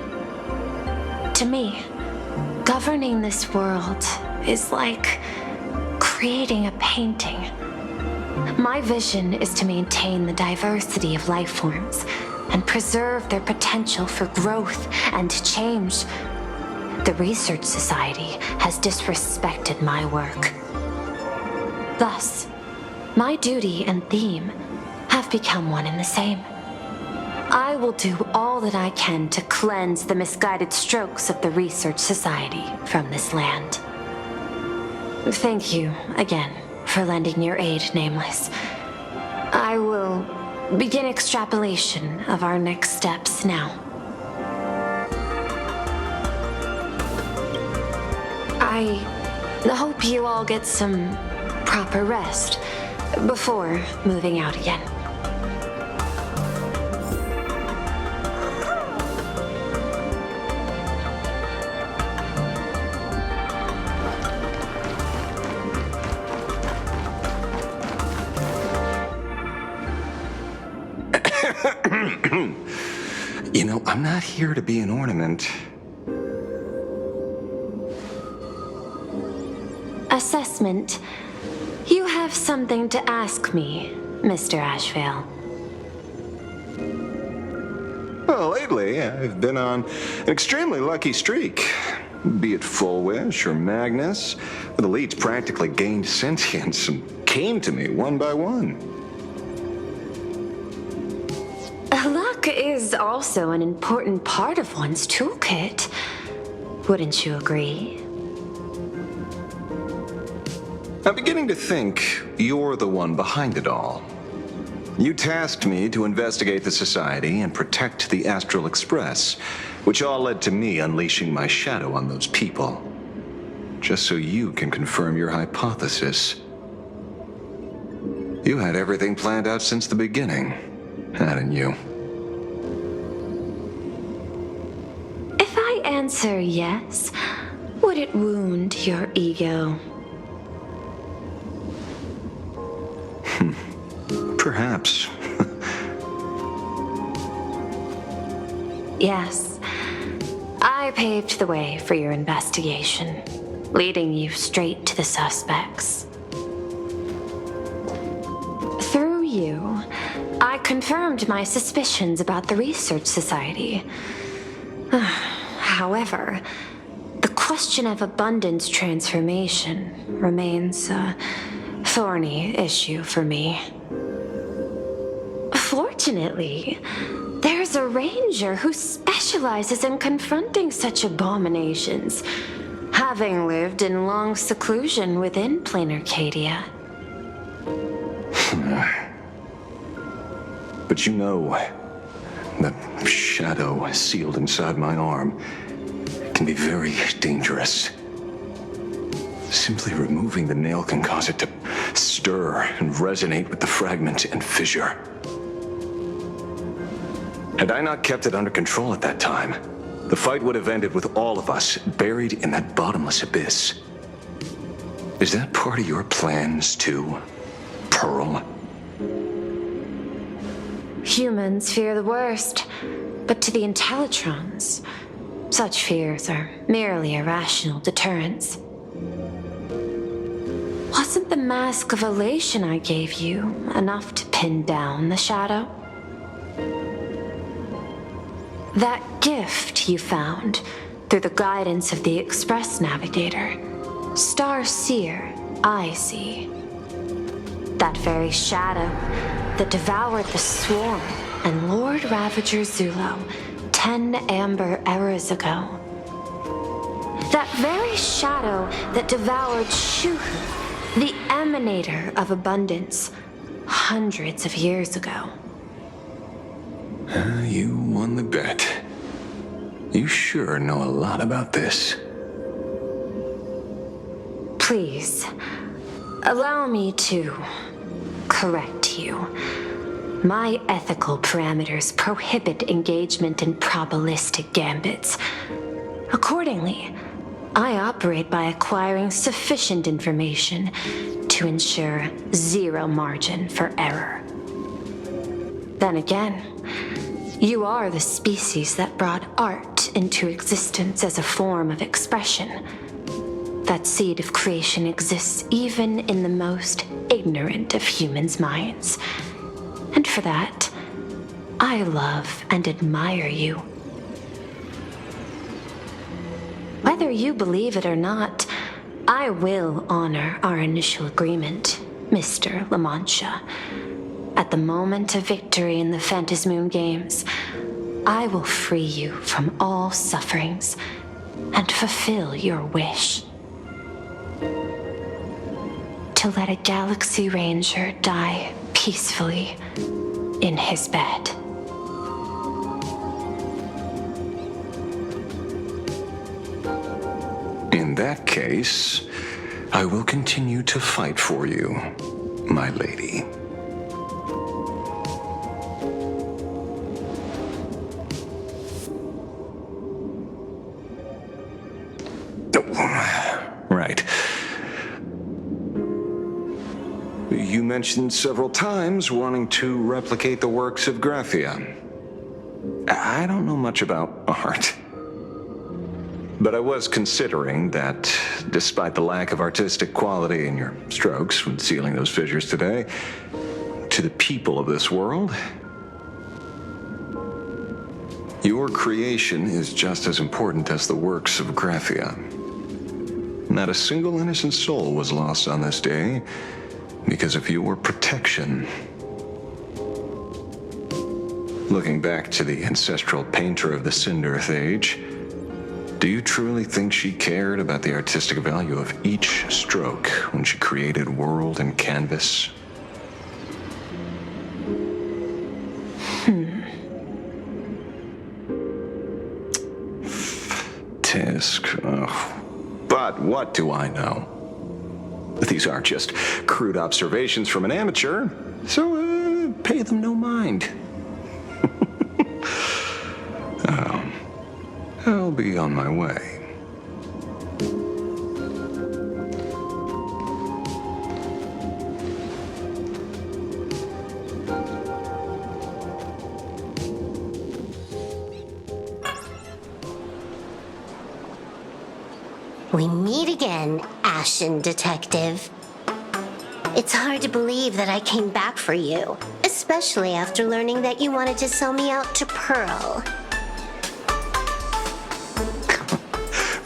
Speaker 20: To me, governing this world is like creating a painting. My vision is to maintain the diversity of life forms and preserve their potential for growth and change. The Research Society has disrespected my work. Thus, my duty and theme have become one and the same. I will do all that I can to cleanse the misguided strokes of the Research Society from this land. Thank you again for lending your aid, Nameless. I will begin extrapolation of our next steps now. I hope you all get some proper rest before moving out again.
Speaker 15: You know, I'm not here to be an ornament.
Speaker 20: Assessment. You have something to ask me, Mr. Ashvale.
Speaker 15: Well, lately, I've been on an extremely lucky streak. Be it Full Wish or Magnus, the elites practically gained sentience and came to me one by one.
Speaker 20: Luck is also an important part of one's toolkit. Wouldn't you agree?
Speaker 15: I'm beginning to think you're the one behind it all. You tasked me to investigate the Society and protect the Astral Express, which all led to me unleashing my shadow on those people. Just so you can confirm your hypothesis. You had everything planned out since the beginning, hadn't you?
Speaker 20: If I answer yes, would it wound your ego?
Speaker 15: Perhaps.
Speaker 20: Yes. I paved the way for your investigation, leading you straight to the suspects. Through you, I confirmed my suspicions about the Research Society. However, the question of abundance transformation remains a thorny issue for me. Fortunately, There's a ranger who specializes in confronting such abominations, having lived in long seclusion within planar Cadia.
Speaker 15: But you know, the shadow sealed inside my arm can be very dangerous. Simply removing the nail can cause it to stir and resonate with the fragment and fissure. Had I not kept it under control at that time, the fight would have ended with all of us buried in that bottomless abyss. Is that part of your plans too, Pearl?
Speaker 20: Humans fear the worst, but to the Intellitrons, such fears are merely irrational deterrents. Wasn't the mask of elation I gave you enough to pin down the shadow? That gift you found through the guidance of the Express Navigator, Star Seer, I see. That very shadow that devoured the Swarm and Lord Ravager Zulo 10 amber eras ago. That very shadow that devoured Shuhu, the Emanator of Abundance, hundreds of years ago.
Speaker 15: You won the bet. You sure know a lot about this.
Speaker 20: Please, allow me to correct you. My ethical parameters prohibit engagement in probabilistic gambits. Accordingly, I operate by acquiring sufficient information to ensure zero margin for error. Then again, you are the species that brought art into existence as a form of expression. That seed of creation exists even in the most ignorant of humans' minds. And for that, I love and admire you. Whether you believe it or not, I will honor our initial agreement, Mr. La Mancha. At the moment of victory in the Phantasmoon Games, I will free you from all sufferings and fulfill your wish. To let a Galaxy Ranger die peacefully in his bed.
Speaker 15: In that case, I will continue to fight for you, my lady. Right. You mentioned several times wanting to replicate the works of Graphia. I don't know much about art. But I was considering that, despite the lack of artistic quality in your strokes when sealing those fissures today, to the people of this world, your creation is just as important as the works of Graphia. Not a single innocent soul was lost on this day because of your protection. Looking back to the ancestral painter of the Cinderearth Age, do you truly think she cared about the artistic value of each stroke when she created world and canvas? Tisk. Oh. But what do I know? These are just crude observations from an amateur, so pay them no mind. I'll be on my way.
Speaker 11: We meet again, Ashen Detective. It's hard to believe that I came back for you, especially after learning that you wanted to sell me out to Pearl.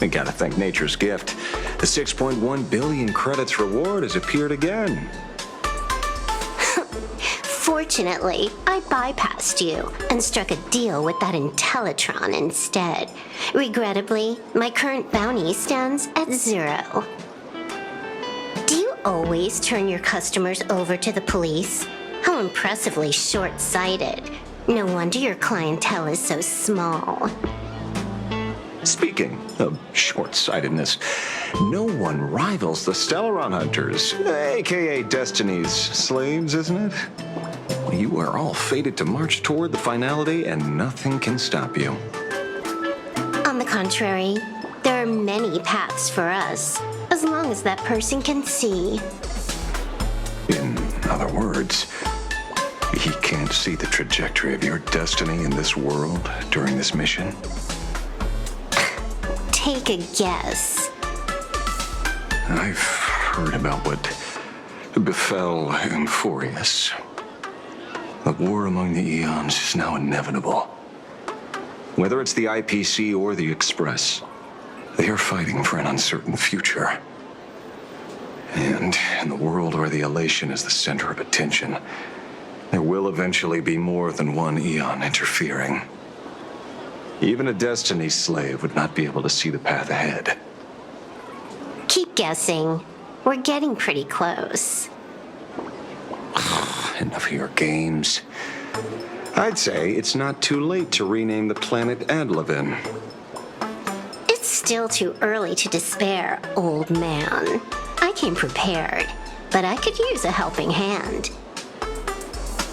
Speaker 15: I gotta thank nature's gift. The 6.1 billion credits reward has appeared again.
Speaker 11: For
Speaker 21: Unfortunately, I bypassed you and struck a deal with that Intellitron instead. Regrettably, my current bounty stands at 0. Do you always turn your customers over to the police? How impressively short-sighted. No wonder your clientele is so small.
Speaker 15: Speaking of short-sightedness, no one rivals the Stellaron Hunters, aka Destiny's slaves, isn't it? You are all fated to march toward the finality, and nothing can stop you.
Speaker 21: On the contrary, there are many paths for us, as long as that person can see.
Speaker 15: In other words, he can't see the trajectory of your destiny in this world during this mission?
Speaker 21: Take a guess.
Speaker 15: I've heard about what befell Euphorius. The war among the eons is now inevitable. Whether it's the IPC or the Express, they are fighting for an uncertain future. And in the world where the elation is the center of attention, there will eventually be more than one eon interfering. Even a Destiny slave would not be able to see the path ahead.
Speaker 21: Keep guessing. We're getting pretty close.
Speaker 15: Enough of your games. I'd say it's not too late to rename the planet Adlevin.
Speaker 21: It's still too early to despair, old man. I came prepared, but I could use a helping hand.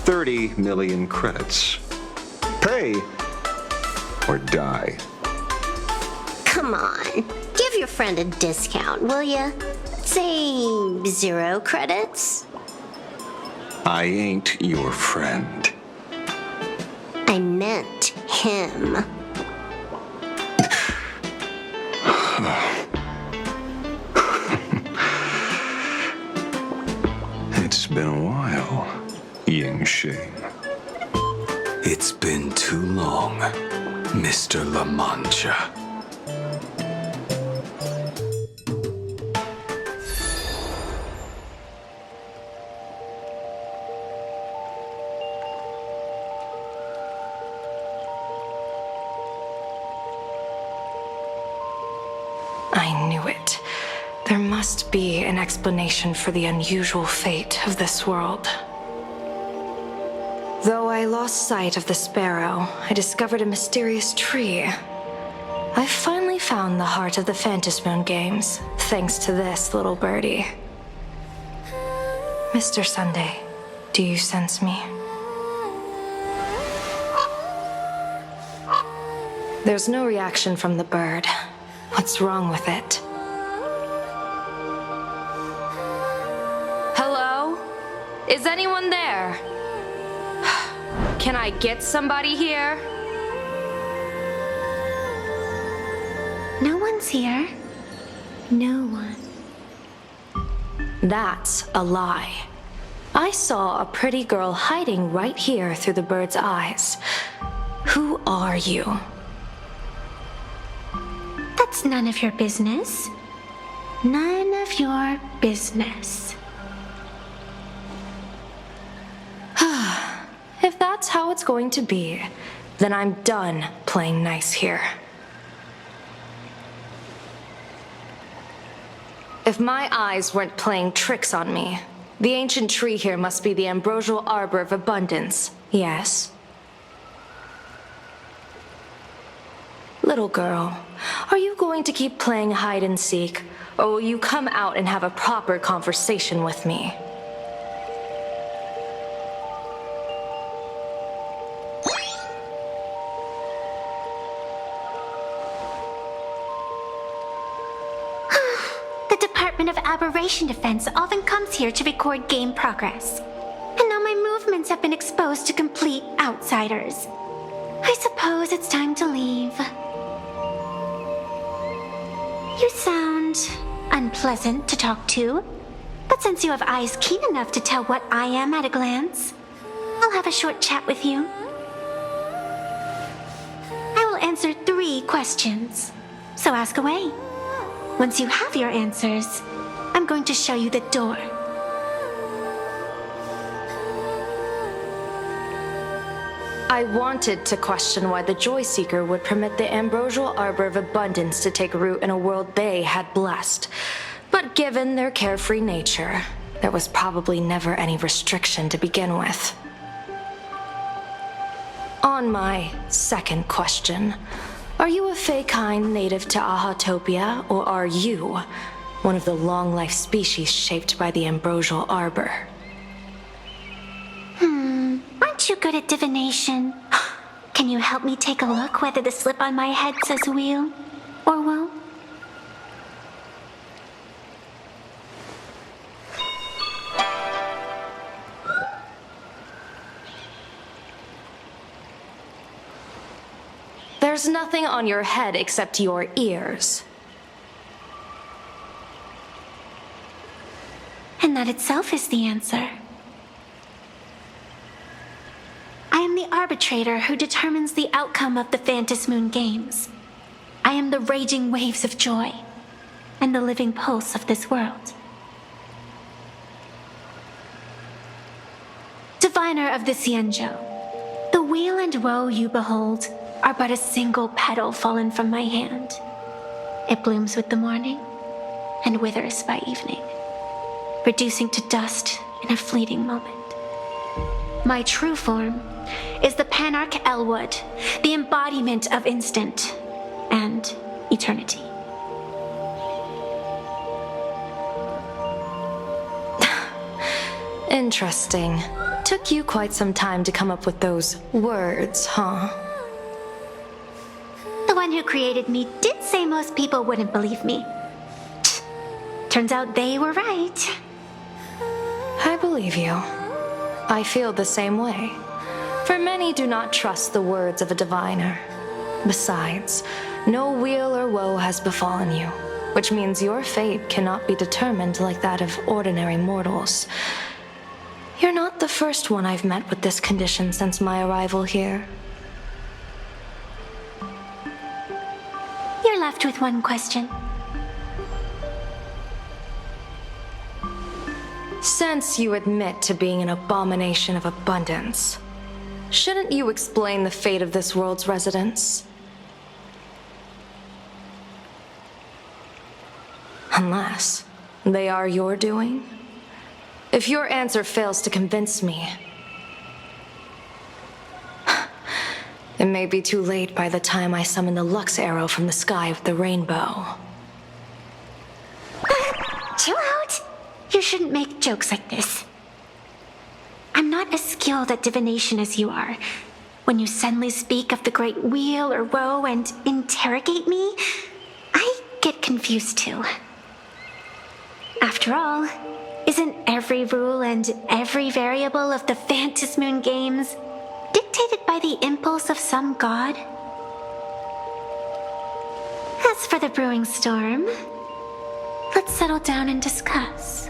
Speaker 15: 30 million credits. Pay or die.
Speaker 21: Come on, give your friend a discount, will ya? Say 0 credits?
Speaker 15: I ain't your friend.
Speaker 21: I meant him.
Speaker 15: It's been a while, Ying Shane.
Speaker 5: It's been too long, Mr. La Mancha.
Speaker 19: I knew it. There must be an explanation for the unusual fate of this world. Though I lost sight of the sparrow, I discovered a mysterious tree. I finally found the heart of the Phantasmoon games, thanks to this little birdie. Mr. Sunday, do you sense me? There's no reaction from the bird. What's wrong with it? Hello? Is anyone there? Can I get somebody here?
Speaker 11: No one's here. No one.
Speaker 19: That's a lie. I saw a pretty girl hiding right here through the bird's eyes. Who are you?
Speaker 11: That's none of your business. None of your business.
Speaker 19: If that's how it's going to be, then I'm done playing nice here. If my eyes weren't playing tricks on me, the ancient tree here must be the ambrosial arbor of abundance, yes? Little girl, are you going to keep playing hide and seek, or will you come out and have a proper conversation with me?
Speaker 11: The Department of Aberration Defense often comes here to record game progress. And now my movements have been exposed to complete outsiders. I suppose it's time to leave. You sound unpleasant to talk to, but since you have eyes keen enough to tell what I am at a glance, I'll have a short chat with you. I will answer 3 questions, so ask away. Once you have your answers, I'm going to show you the door.
Speaker 19: I wanted to question why the Joy Seeker would permit the ambrosial arbor of abundance to take root in a world they had blessed. But given their carefree nature, there was probably never any restriction to begin with. On my second question, are you a Fey kind native to Ahatopia, or are you one of the long-life species shaped by the ambrosial arbor?
Speaker 11: Aren't you good at divination? Can you help me take a look whether the slip on my head says wheel or woe?
Speaker 19: There's nothing on your head except your ears.
Speaker 11: And that itself is the answer. I am the arbitrator who determines the outcome of the Phantasmoon Games. I am the raging waves of joy and the living pulse of this world. Diviner of the Xianzhou, the weal and woe you behold are but a single petal fallen from my hand. It blooms with the morning and withers by evening, reducing to dust in a fleeting moment. My true form is the Panarch Elwood, the embodiment of instant and eternity.
Speaker 19: Interesting. Took you quite some time to come up with those words, huh?
Speaker 11: The one who created me did say most people wouldn't believe me. Turns out they were right.
Speaker 19: I believe you. I feel the same way. For many do not trust the words of a diviner. Besides, no weal or woe has befallen you, which means your fate cannot be determined like that of ordinary mortals. You're not the first one I've met with this condition since my arrival here.
Speaker 11: You're left with one question.
Speaker 19: Since you admit to being an abomination of abundance, shouldn't you explain the fate of this world's residents? Unless they are your doing? If your answer fails to convince me, it may be too late by the time I summon the Lux Arrow from the sky with the rainbow.
Speaker 11: Chill out! You shouldn't make jokes like this. I'm not as skilled at divination as you are. When you suddenly speak of the great wheel or woe and interrogate me, I get confused too. After all, isn't every rule and every variable of the Phantasmoon Games dictated by the impulse of some god? As for the brewing storm, let's settle down and discuss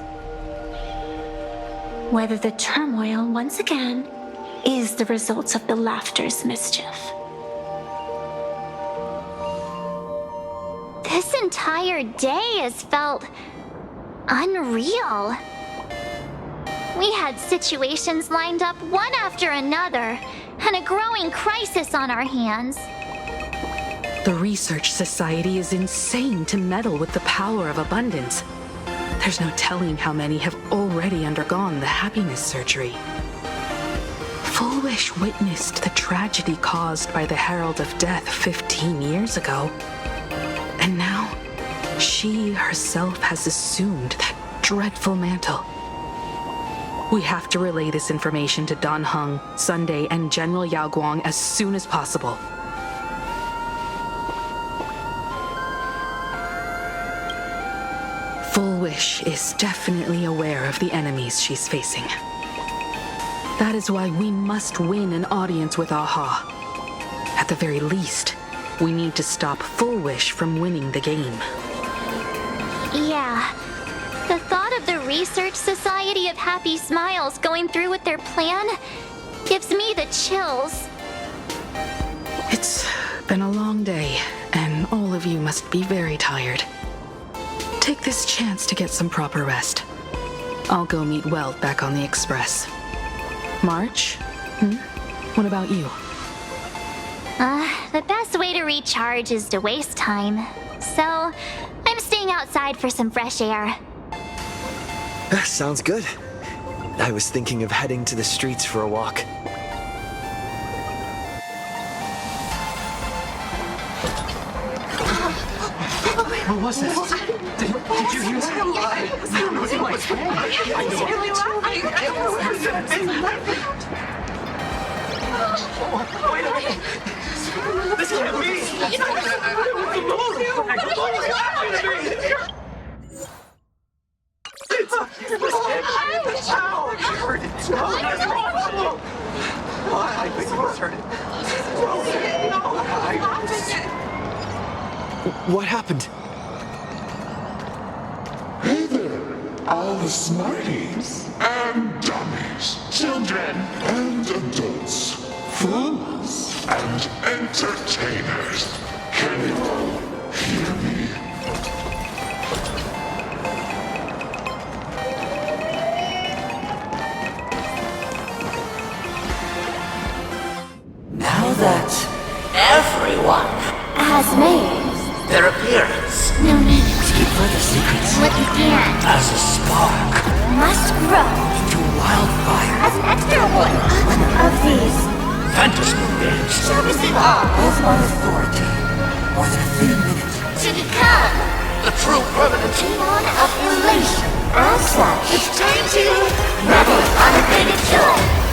Speaker 11: whether the turmoil once again is the result of the laughter's mischief.
Speaker 4: This entire day has felt unreal. We had situations lined up one after another, and a growing crisis on our hands.
Speaker 12: The Research Society is insane to meddle with the power of abundance. There's no telling how many have already undergone the happiness surgery. Full Wish witnessed the tragedy caused by the Herald of Death 15 years ago. And now, she herself has assumed that dreadful mantle. We have to relay this information to Dan Heng, Sunday, and General Yao Guang as soon as possible. Full Wish is definitely aware of the enemies she's facing. That is why we must win an audience with Aha. At the very least, we need to stop Full Wish from winning the game.
Speaker 4: Yeah. The thought of the Research Society of Happy Smiles going through with their plan gives me the chills.
Speaker 12: It's been a long day, and all of you must be very tired. Take this chance to get some proper rest. I'll go meet Weld back on the Express. March? What about you?
Speaker 4: The best way to recharge is to waste time. So, I'm staying outside for some fresh air.
Speaker 2: Sounds good. I was thinking of heading to the streets for a walk.
Speaker 5: What was that? Did you hear that? Wait a minute! This can't be!
Speaker 2: What happened?
Speaker 7: Hey there, all the smarties and dummies, children and adults, fools and entertainers. Can you all hear me?
Speaker 5: Now that everyone
Speaker 4: Has made
Speaker 5: their appearance,
Speaker 4: no need
Speaker 5: to keep further secrets
Speaker 4: what you can.
Speaker 5: as a spark
Speaker 4: Must grow
Speaker 5: into wildfire.
Speaker 4: as an extra one of these.
Speaker 5: Fantasy games
Speaker 4: Shall receive all
Speaker 5: of my authority. More than a thin minute.
Speaker 4: to become
Speaker 5: The true permanent
Speaker 4: demon of elation. As such,
Speaker 5: it's time to
Speaker 4: revel unabated joy.